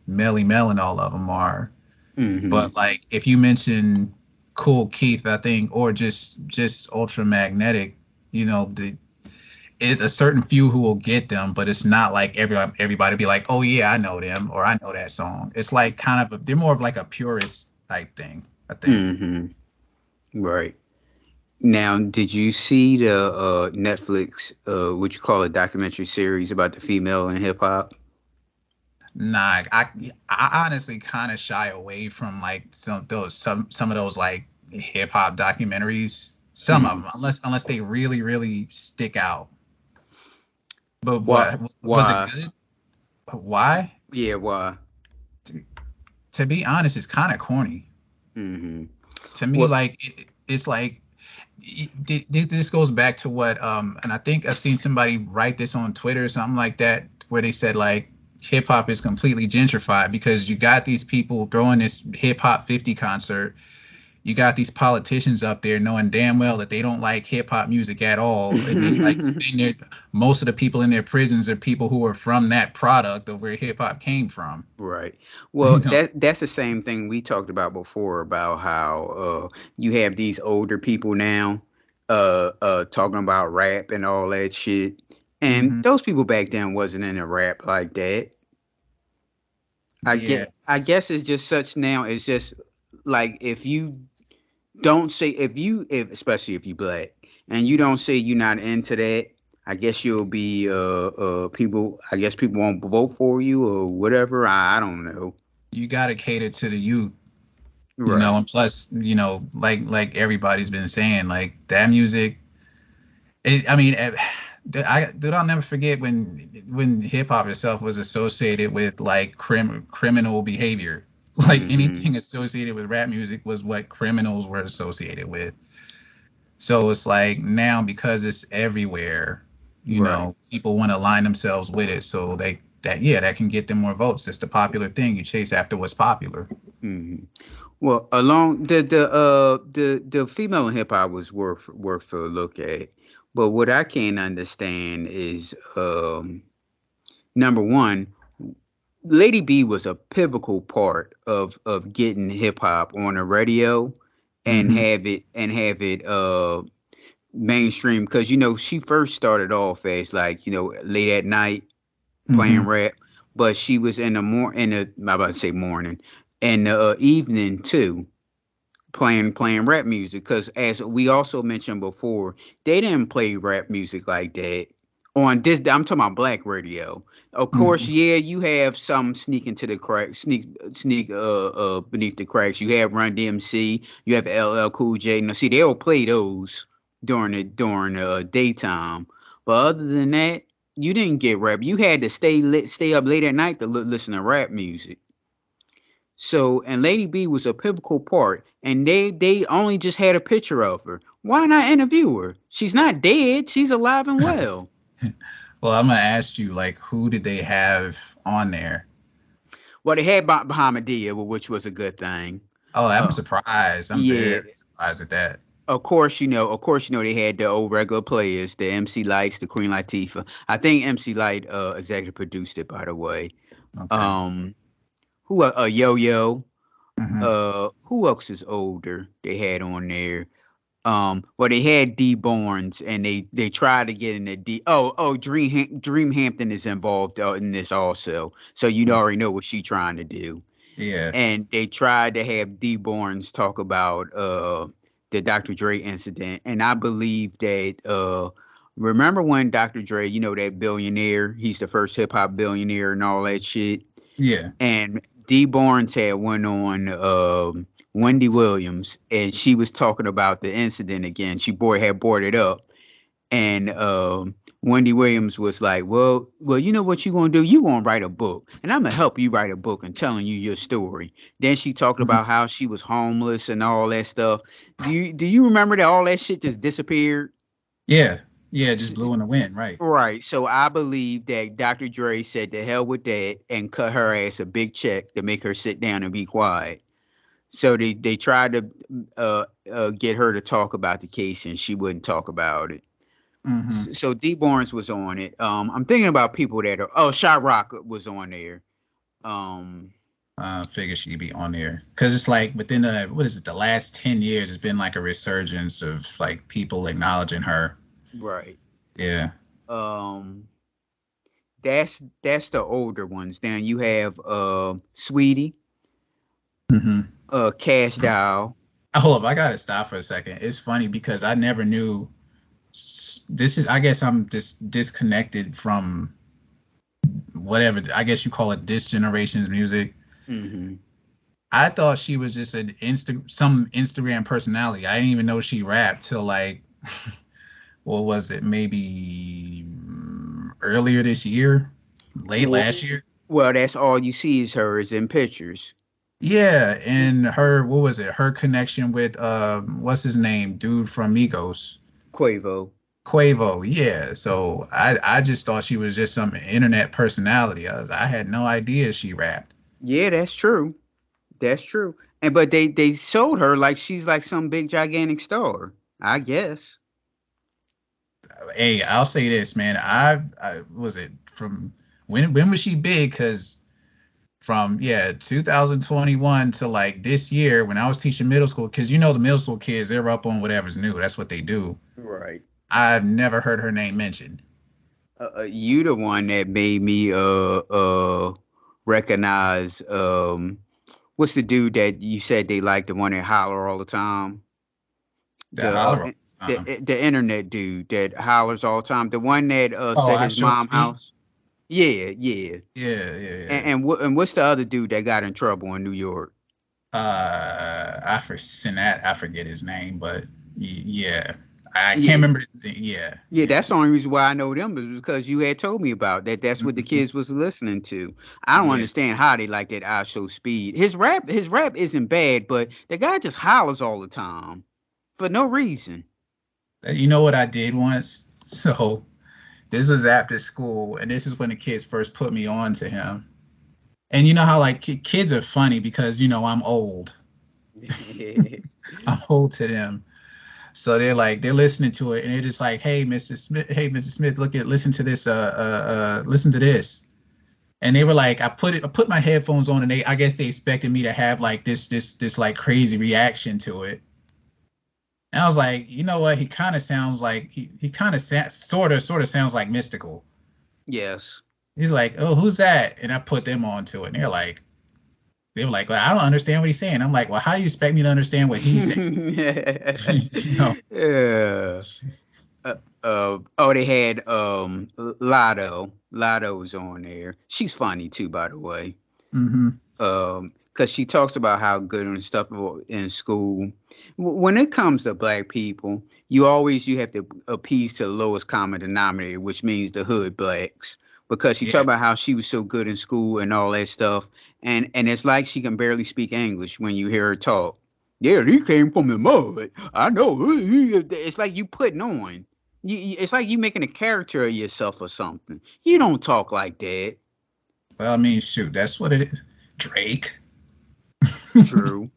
Melly Mel and all of them are. But like, if you mention Cool Keith, I think, or just Ultramagnetic, you know, it's a certain few who will get them, but it's not like everybody be like, oh yeah, I know them, or I know that song. It's like kind of they're more of like a purist type thing, I think. Right. Now, did you see the Netflix what you call a documentary series about the female in hip hop? Nah, I honestly kind of shy away from like some of those like hip hop documentaries. Some of them, unless they really really stick out. But what was it good? Why? Yeah, why? To be honest, it's kind of corny. To me, like it's like this goes back to what and I think I've seen somebody write this on Twitter or something like that, where they said like hip hop is completely gentrified because you got these people throwing this hip hop 50 concert. You got these politicians up there knowing damn well that they don't like hip hop music at all, and they like most of the people in their prisons are people who are from that product of where hip hop came from. Right. Well, that's the same thing we talked about before, about how you have these older people now talking about rap and all that shit. And those people back then wasn't in a rap like that. I guess it's just such now. It's just like, if you don't say, if especially if you black, and you don't say you're not into that, I guess you'll be people. I guess people won't vote for you or whatever. I don't know. You gotta cater to the youth, Right. and plus, like everybody's been saying, like that music. I mean, I'll never forget when hip hop itself was associated with like criminal behavior. Like Mm-hmm. anything associated with rap music was what criminals were associated with. So it's like now because it's everywhere, Right. people want to align themselves with it. So that can get them more votes. It's the popular thing. You chase after what's popular. Hmm. Well, along the female in hip hop was worth a look at, but what I can't understand is number one, Lady B was a pivotal part of getting hip hop on the radio and Hmm. have it mainstream because she first started off as like late at night playing Hmm. rap, but she was in the I'm about to say morning, and the evening too, playing rap music. Because as we also mentioned before, they didn't play rap music like that on this. I'm talking about black radio. Of course, Hmm. yeah, you have some sneak into the crack, sneak beneath the cracks. You have Run DMC, you have LL Cool J. Now, see, they'll play those during the daytime, but other than that, you didn't get rap. You had to stay up late at night to listen to rap music. So, and Lady B was a pivotal part, and they only just had a picture of her. Why not interview her? She's not dead. She's alive and well. Well, I'm gonna ask you, like, who did they have on there? Well, they had Bahamadia, which was a good thing. Oh, I'm Uh, surprised. I'm yeah, very surprised at that. of course, they had the old regular players, the MC Lights, the Queen Latifah. I think MC Light executive produced it, by the way. Okay. Um, who Yo Yo. Hmm. Who else is older? They had on there. Well, they had D Barnes, and they tried to get in the D. Dream Hampton is involved in this also, so you already know what she's trying to do. Yeah. And they tried to have D Barnes talk about the Dr. Dre incident, and I believe that remember when Dr. Dre, that billionaire, he's the first hip hop billionaire and all that shit, Yeah. and D Barnes had one on Wendy Williams, and she was talking about the incident again. Had brought it up, and Wendy Williams was like, "Well, you know what you're gonna do? You gonna write a book, and I'm gonna help you write a book and telling you your story." Then she talked Mhm. about how she was homeless and all that stuff. Do you remember that all that shit just disappeared? Yeah. Yeah. It just blew in the wind, right? Right. So I believe that Dr. Dre said to hell with that and cut her ass a big check to make her sit down and be quiet. So they tried to get her to talk about the case and she wouldn't talk about it. Hmm. So D Barnes was on it. I'm thinking about people that are Shot Rock was on there. Um Figure she'd be on there because it's like within the last 10 years, it's been like a resurgence of like people acknowledging her. right. Yeah. Um that's the older ones. Then you have Sweetie, Hmm. Cash Doll. Hold up, I gotta stop for a second. It's funny because I never knew. This is, I guess, I'm just disconnected from whatever. I guess you call it this generation's music. Hmm. I thought she was just some Instagram personality. I didn't even know she rapped till like, what was it? Maybe earlier this year, late Well, last year. well, that's all you see is her is in pictures. Yeah, and her, what was it? Her connection with what's his name? Dude from Migos. Quavo. Quavo, yeah. So I just thought she was just some internet personality. I had no idea she rapped. Yeah, that's true. That's true. And but they sold her like she's like some big gigantic star. I guess. Hey, I'll say this, man. I was it from when was she big? Because from 2021 to like this year when I was teaching middle school, because the middle school kids, they're up on whatever's new. That's what they do. Right. I've never heard her name mentioned. You the one that made me recognize what's the dude that you said they like, the one that holler all the time? That holler all the time. The internet dude that hollers all the time. The one that Oh, said I his show mom speed. house. Yeah, yeah. Yeah. And what's the other dude that got in trouble in New York? I forget his name, but yeah, I can't Yeah. remember his name. Yeah. Yeah, that's the only reason why I know them is because you had told me about that. That's what the kids was listening to. I don't Yeah. understand how they like that I Show Speed. His rap isn't bad, but the guy just hollers all the time for no reason. You know what I did once? So this was after school, and this is when the kids first put me on to him. And you know how like kids are funny because I'm old. I'm old to them. So they're listening to it, and they're just like, "Hey, Mr. Smith, listen to this, listen to this." And they were like, I put my headphones on, and I guess they expected me to have like this like crazy reaction to it. And I was like, you know what? He kind of sounds like he kind of sort of sounds like Mystical. Yes. He's like, "Oh, who's that?" And I put them on to it, and they were like, "Well, I don't understand what he's saying." I'm like, "Well, how do you expect me to understand what he's saying?" Yeah. They had Lotto. Lotto's on there. She's funny too, by the way. Mm-hmm. Because she talks about how good and stuff in school. When it comes to black people, you have to appease to the lowest common denominator, which means the hood blacks. Because she talked about how she was so good in school and all that stuff, and it's like she can barely speak English when you hear her talk. Yeah, he came from the mud. I know. It's like you putting on. It's like you making a character of yourself or something. You don't talk like that. Well, I mean, shoot, that's what it is. Drake. True.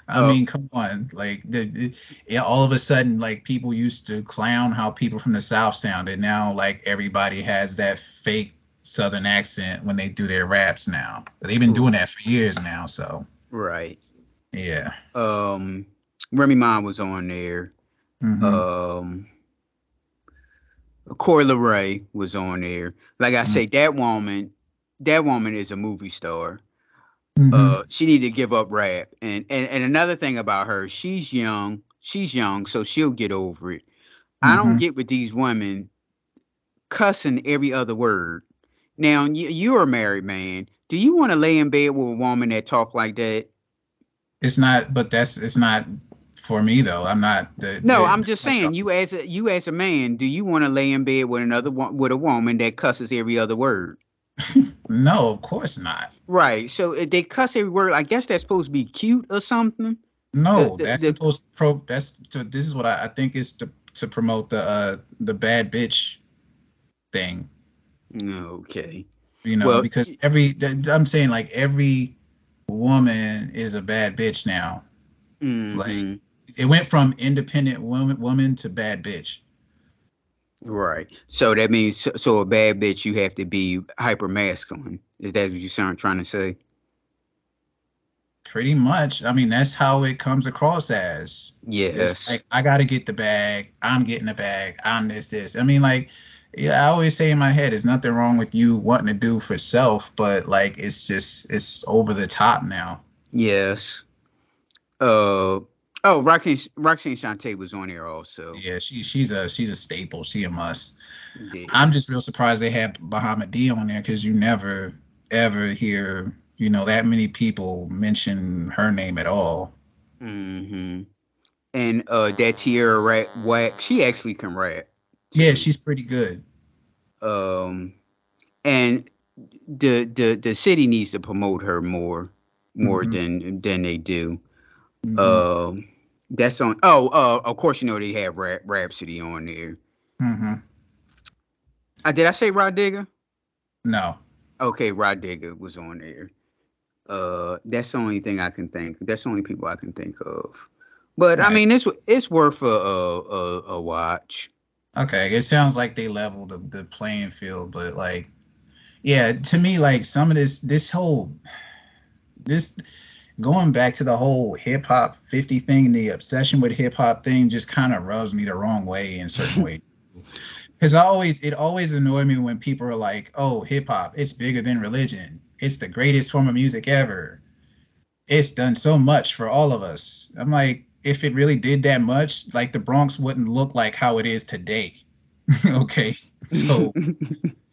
I mean, come on. Like, all of a sudden, like, people used to clown how people from the South sounded. Now, like, everybody has that fake Southern accent when they do their raps now. But they've been doing that for years now, so. Right. Yeah. Remy Ma was on there. Mm-hmm. Coi Leray was on there. Like I say, that woman is a movie star. Mm-hmm. She need to give up rap. And another thing about her, she's young, so she'll get over it. I don't get with these women cussing every other word. Now, you're a married man. Do you want to lay in bed with a woman that talk like that? It's not for me though. I'm not I'm just saying, you as a man, do you want to lay in bed with with a woman that cusses every other word? No, of course not. Right. So if they cuss every word, I guess that's supposed to be cute or something. No, supposed to this is what I think is to promote the bad bitch thing. Okay. Because I'm saying like every woman is a bad bitch now. Mm-hmm. Like it went from independent woman to bad bitch. Right. So that means so a bad bitch, you have to be hyper masculine. Is that what you're trying to say? Pretty much. I mean, that's how it comes across as. Yes. It's like, I got to get the bag. I'm getting the bag. I'm this. I mean, like, yeah, I always say in my head, there's nothing wrong with you wanting to do for self, but like, it's over the top now. Yes. Roxanne Shante was on here also. Yeah, she's a staple. She a must. Yeah. I'm just real surprised they had Muhammad D on there because you never ever hear that many people mention her name at all. Mm-hmm. And that Tierra Whack, she actually can rap. Yeah, she's pretty good. And the city needs to promote her more than they do. Mm-hmm. That's on. Of course, they have Rhapsody on there. Mm-hmm. Did I say Rod Digger? No. Okay, Rod Digger was on there. That's the only thing I can think. That's the only people I can think of. But nice. I mean, it's worth a watch. Okay, it sounds like they leveled the playing field, but like, yeah, to me, like some of this going back to the whole hip hop 50 thing, the obsession with hip hop thing just kind of rubs me the wrong way in certain ways. Because it always annoyed me when people are like, "Oh, hip hop, it's bigger than religion. It's the greatest form of music ever. It's done so much for all of us." I'm like, if it really did that much, like the Bronx wouldn't look like how it is today. Okay, so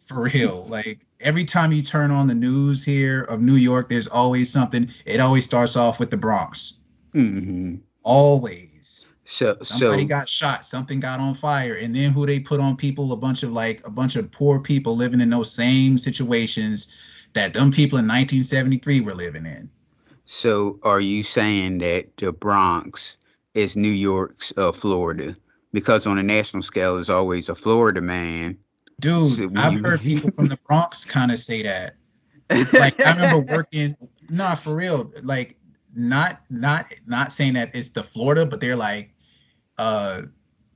for real, like every time you turn on the news here of New York, there's always something. It always starts off with the Bronx. Mm-hmm. Always. Somebody So got shot, something got on fire, and then who they put on people? A bunch of poor people living in those same situations that them people in 1973 were living in. So are you saying that the Bronx is New York's Florida? Because on a national scale, it's always a Florida man. Dude, So when I've you heard people from the Bronx kind of say that. Like I remember working, nah, for real, like not saying that it's the Florida, but they're like, uh,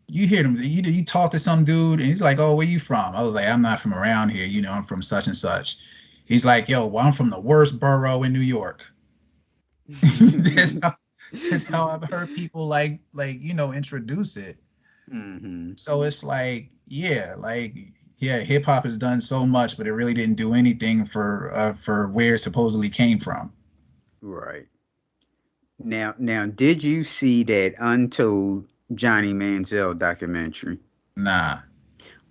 you hear them, you talk to some dude and he's like, oh, where you from? I was like, I'm not from around here, I'm from such and such. He's like, yo, well, I'm from the worst borough in New York. that's, how, that's how I've heard people introduce it. Mm-hmm. So it's like, yeah, hip hop has done so much, but it really didn't do anything for where it supposedly came from. Right. Now, did you see that Untold Johnny Manziel documentary? Nah.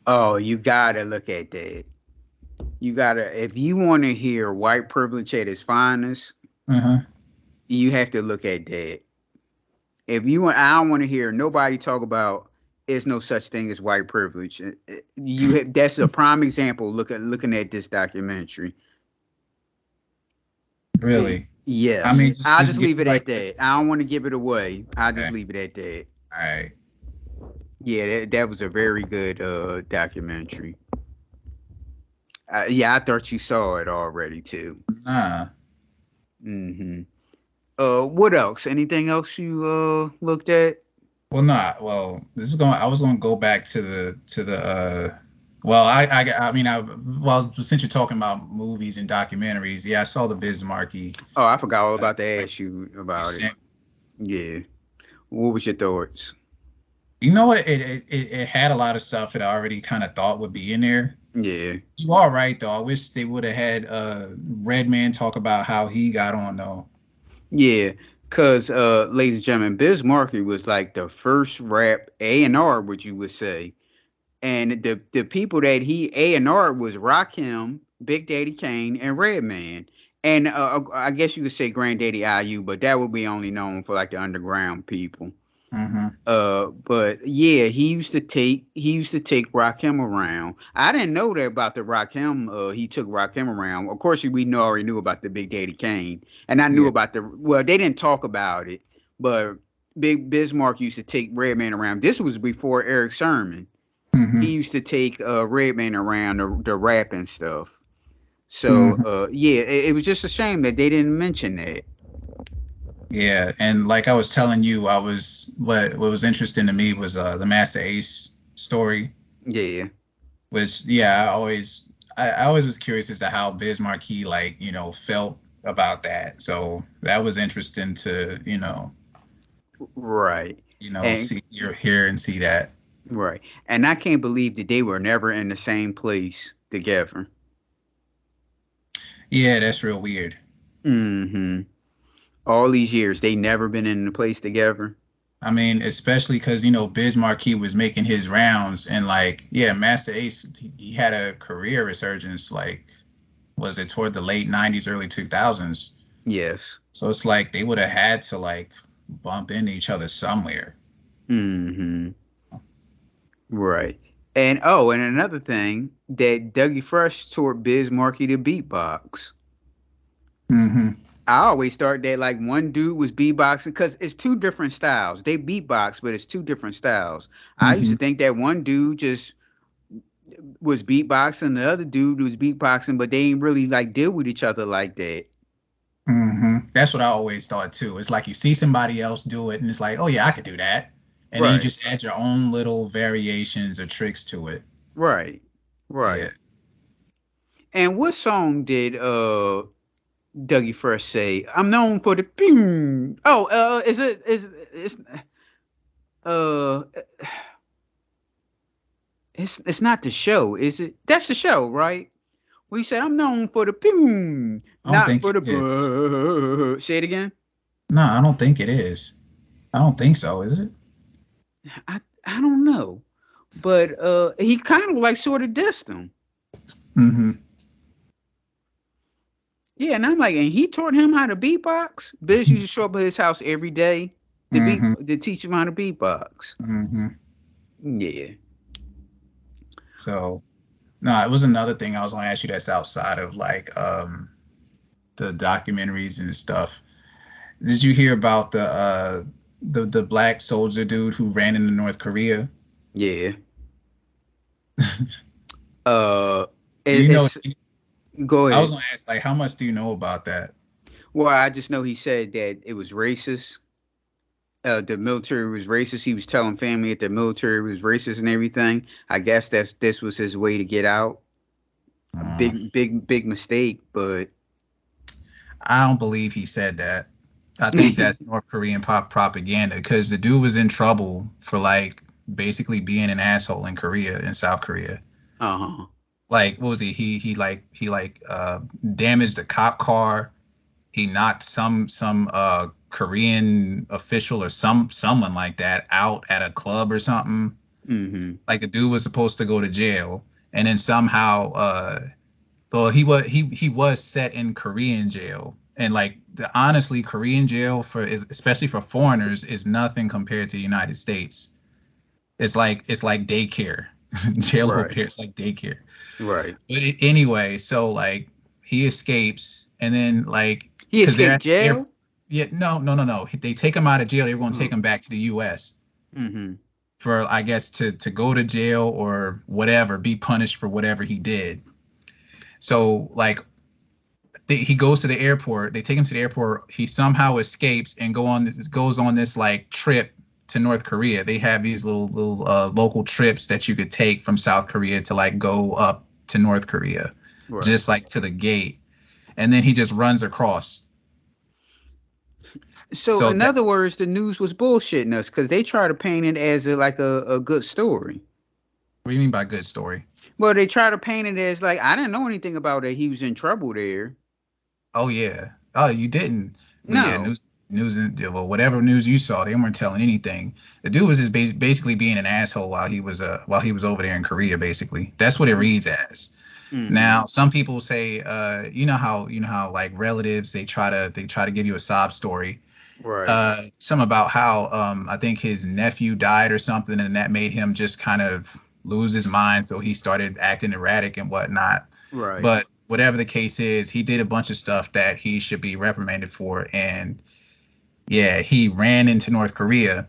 Oh, you gotta look at that. You gotta, if you want to hear white privilege at its finest, you have to look at that. If you want, I don't want to hear nobody talk about there's no such thing as white privilege. That's a prime example. Looking at this documentary. Really? Yes. I mean, I'll just leave it at that. I don't want to give it away. I'll just leave it at that. All right. Yeah, that was a very good documentary. Yeah, I thought you saw it already too. Nah. Mm-hmm. What else? Anything else you looked at? Well, not. Well, I was gonna go back to the. Well, well, since you're talking about movies and documentaries, yeah, I saw the Bismarcky. Oh, I forgot all about to ask you about it. Yeah. What was your thoughts? You know what? It had a lot of stuff that I already kind of thought would be in there. Yeah. You are right though. I wish they would have had Redman talk about how he got on though. Yeah, because ladies and gentlemen, Bismarcky was like the first rap A&R, what you would say. And the people that he A&R was Rakim, Big Daddy Kane, and Redman. And I guess you could say Granddaddy IU, but that would be only known for like the underground people. But yeah, he used to take Rakim around. I didn't know that about the Rakim. He took Rakim around. Of course, we already knew about the Big Daddy Kane, and I knew about they didn't talk about it, but Big Bismarck used to take Redman around. This was before Eric Sermon. He used to take Redman around the rap and stuff. So yeah, it was just a shame that they didn't mention that. Yeah, and like I was telling you, what was interesting to me was the Master Ace story. Yeah. Which I always was curious as to how Bismarcky felt about that. So that was interesting to right. Hear and see that. Right. And I can't believe that they were never in the same place together. Yeah, that's real weird. Mm-hmm. All these years, they never been in a place together. I mean, especially because Bismarcky was making his rounds, and Master Ace, he had a career resurgence. Was it toward the late '90s, early 2000s? Yes. So it's like they would have had to bump into each other somewhere. Mm-hmm. Right. And another thing that Dougie Fresh taught Bismarcky to beatbox. Mm-hmm. I always thought that one dude was beatboxing because it's two different styles. They beatbox, but it's two different styles. I used to think that one dude just was beatboxing, the other dude was beatboxing, but they ain't really deal with each other like that. That's what I always thought too. It's like you see somebody else do it, and it's like, oh yeah, I could do that, and then you just add your own little variations or tricks to it. Right. Yeah. And what song did Dougie Fresh say? I'm known for the boom. Oh, it's not the show, is it? That's the show, right? We say I'm known for the boom, not for the. Say it again. No, I don't think it is. I don't think so. Is it? I don't know, but he kind of like sort of dissed him. Mm-hmm. Yeah, and I'm like, and he taught him how to beatbox. Biz used to show up at his house every day to teach him how to beatbox. Mm-hmm. Yeah. So, no, it was another thing I was going to ask you that's outside of like the documentaries and stuff. Did you hear about the black soldier dude who ran into North Korea? Yeah. You know, go ahead. I was going to ask, like, how much do you know about that? Well, I just know he said that it was racist. The military was racist. He was telling family that the military was racist and everything. I guess this was his way to get out. Big mistake, but I don't believe he said that. I think that's North Korean propaganda, because the dude was in trouble for like basically being an asshole in South Korea. Uh-huh. Like, what was he? He damaged a cop car. He knocked some Korean official or someone like that out at a club or something. Mm-hmm. Like, the dude was supposed to go to jail, and then somehow well, he was set in Korean jail. And like, honestly, Korean jail especially for foreigners is nothing compared to the United States. It's like daycare. Jail over here, it's like daycare. Right. But anyway, so like he escapes, and then like he escaped jail. Yeah, no. They take him out of jail. They were going to take him back to the U.S. Mm-hmm. for, I guess, to go to jail or whatever, be punished for whatever he did. So like he goes to the airport. They take him to the airport. He somehow escapes and goes on this like trip to North Korea. They have these little local trips that you could take from South Korea to like go up to North Korea, just like to the gate, and then he just runs across. So in other words, the news was bullshitting us, because they try to paint it as a good story. What do you mean by good story? Well, they try to paint it as like, I didn't know anything about it. He was in trouble there. Oh yeah. Oh, you didn't? No. Yeah, news, well, whatever news you saw, they weren't telling anything. The dude was just basically being an asshole while he was over there in Korea. Basically, that's what it reads as. Mm-hmm. Now, some people say, you know how like relatives, they try to give you a sob story. Right. Some about how I think his nephew died or something, and that made him just kind of lose his mind, so he started acting erratic and whatnot. Right. But whatever the case is, he did a bunch of stuff that he should be reprimanded for, and yeah, he ran into North Korea,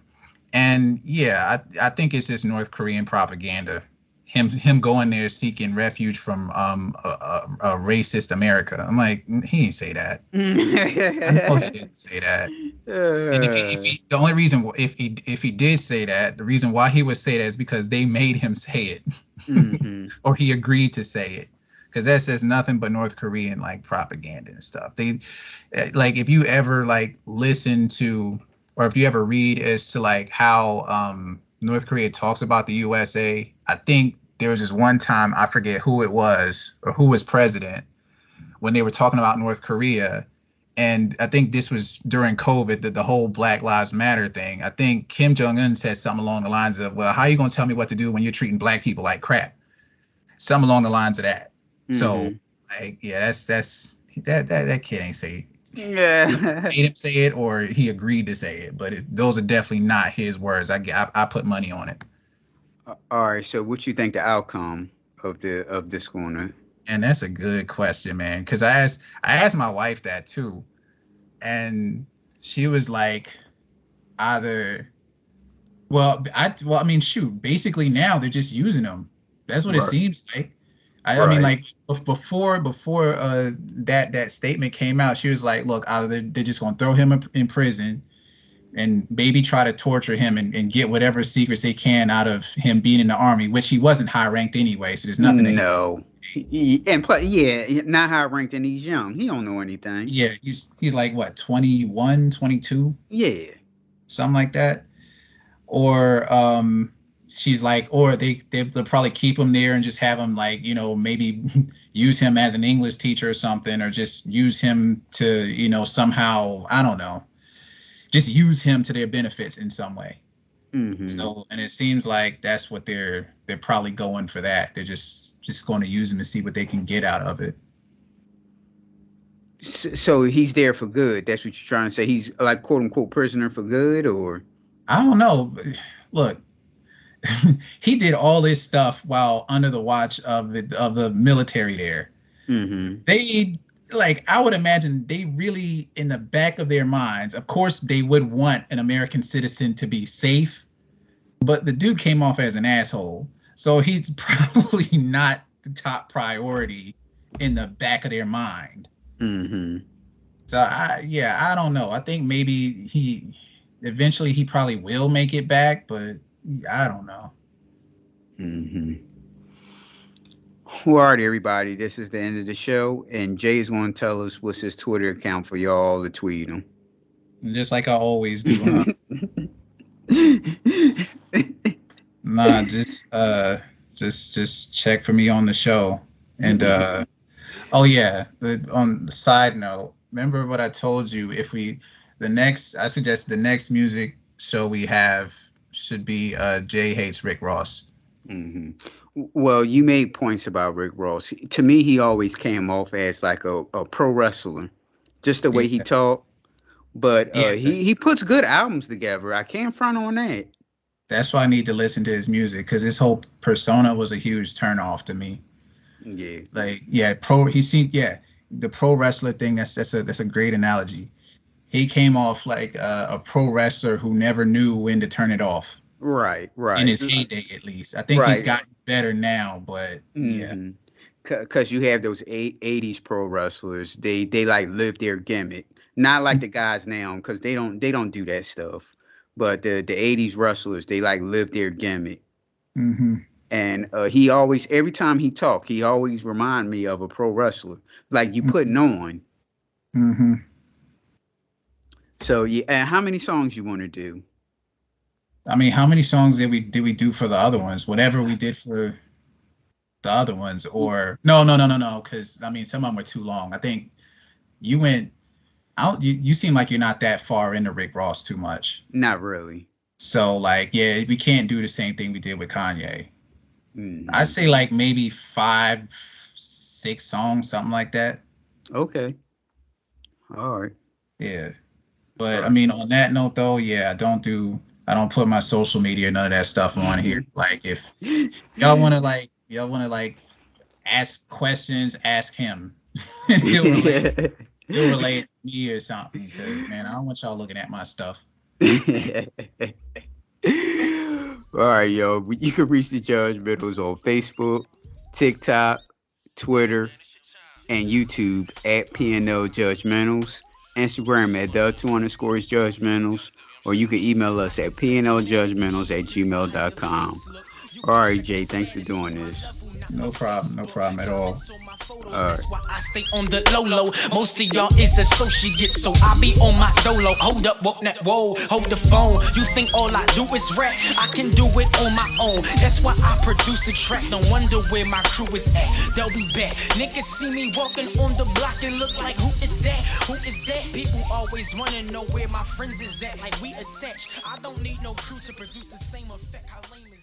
and yeah, I think it's just North Korean propaganda. Him going there seeking refuge from a racist America. I'm like, he didn't say that. I know he didn't say that. And if he the only reason if he did say that, the reason why he would say that is because they made him say it, mm-hmm. or he agreed to say it. Because that says nothing but North Korean like propaganda and stuff. They like, if you ever like listen to, or if you ever read as to like how North Korea talks about the USA, I think there was this one time, I forget who it was or who was president, when they were talking about North Korea. And I think this was during COVID, the whole Black Lives Matter thing. I think Kim Jong-un said something along the lines of, well, how are you going to tell me what to do when you're treating black people like crap? Something along the lines of that. Mm-hmm. So, like, yeah, that kid ain't say it. Yeah. Made him say it, or he agreed to say it, but those are definitely not his words. I put money on it. All right. So, what you think the outcome of this corner? And that's a good question, man. Because I asked my wife that too, and she was like, I mean, shoot. Basically, now they're just using them. That's what it seems like. I mean, like before that statement came out, she was like, look, either they're just gonna throw him in prison and maybe try to torture him and get whatever secrets they can out of him being in the army, which he wasn't high ranked anyway, so there's nothing. No, not high ranked, and he's young. He don't know anything. Yeah, he's like what, 21, 22? Yeah, something like that. Or she's like, or they'll probably keep him there and just have him, like, you know, maybe use him as an English teacher or something, or just use him to, you know, somehow, I don't know, just use him to their benefits in some way. Mm-hmm. So, and it seems like that's what they're probably going for. That they're just going to use him to see what they can get out of it. So he's there for good. That's what you're trying to say. He's like quote unquote prisoner for good, or I don't know. Look, he did all this stuff while under the watch of the military there. Mm-hmm. They I would imagine they really, in the back of their minds, of course, they would want an American citizen to be safe, but the dude came off as an asshole. So he's probably not the top priority in the back of their mind. Mm-hmm. So I don't know. I think maybe he probably will make it back, but I don't know. Mm-hmm. Well, all right, everybody. This is the end of the show, and Jay is going to tell us what's his Twitter account for y'all to tweet him. Just like I always do, huh? Nah, just check for me on the show. And oh yeah, on the side note, remember what I told you? I suggest the next music show we have should be Jay Hates Rick Ross. Mm-hmm. Well, you made points about Rick Ross. To me, he always came off as like a pro wrestler, just the way he talked. But he puts good albums together. I can't front on that. That's why I need to listen to his music, because his whole persona was a huge turnoff to me. Yeah. The pro wrestler thing. That's a great analogy. He came off like a pro wrestler who never knew when to turn it off. Right. In his heyday, at least. I think he's gotten better now, but yeah. Because you have those 80s pro wrestlers, they like live their gimmick, not like the guys now, because they don't do that stuff. But the 80s wrestlers, they like live their gimmick. Mm-hmm. And he always, every time he talk, he always remind me of a pro wrestler, like you putting on. Mm-hmm. So yeah, and how many songs you want to do? I mean, how many songs did we do for the other ones? Whatever we did for the other ones, or no, because I mean, some of them were too long. I think you went out. You seem like you're not that far into Rick Ross too much. Not really. So we can't do the same thing we did with Kanye. Mm-hmm. I'd say like maybe 5, 6 songs, something like that. Okay. All right. Yeah, but I mean, on that note though, I don't put my social media, none of that stuff on here. Like if y'all want to ask questions, ask him. He'll relate to me or something, because man, I don't want y'all looking at my stuff. All right, yo. You can reach the Judgementals on Facebook, TikTok, Twitter, and YouTube at pnljudgementals, Instagram at _judgementals, or you can email us at pnljudgementals@gmail.com. All right, Jay, thanks for doing this. No problem at all. That's why I stay on the low. Most of y'all is associates, so I be on my dolo. Hold up, whoa, hold the phone. You think all I do is rap? I can do it on my own. That's why I produce the track. Don't wonder where my crew is at. They'll be back. Niggas see me walking on the block and look like, who is that? Who is that? People always wanna know where my friends is at. Like we attached. I don't need no crew to produce the same effect. How lame is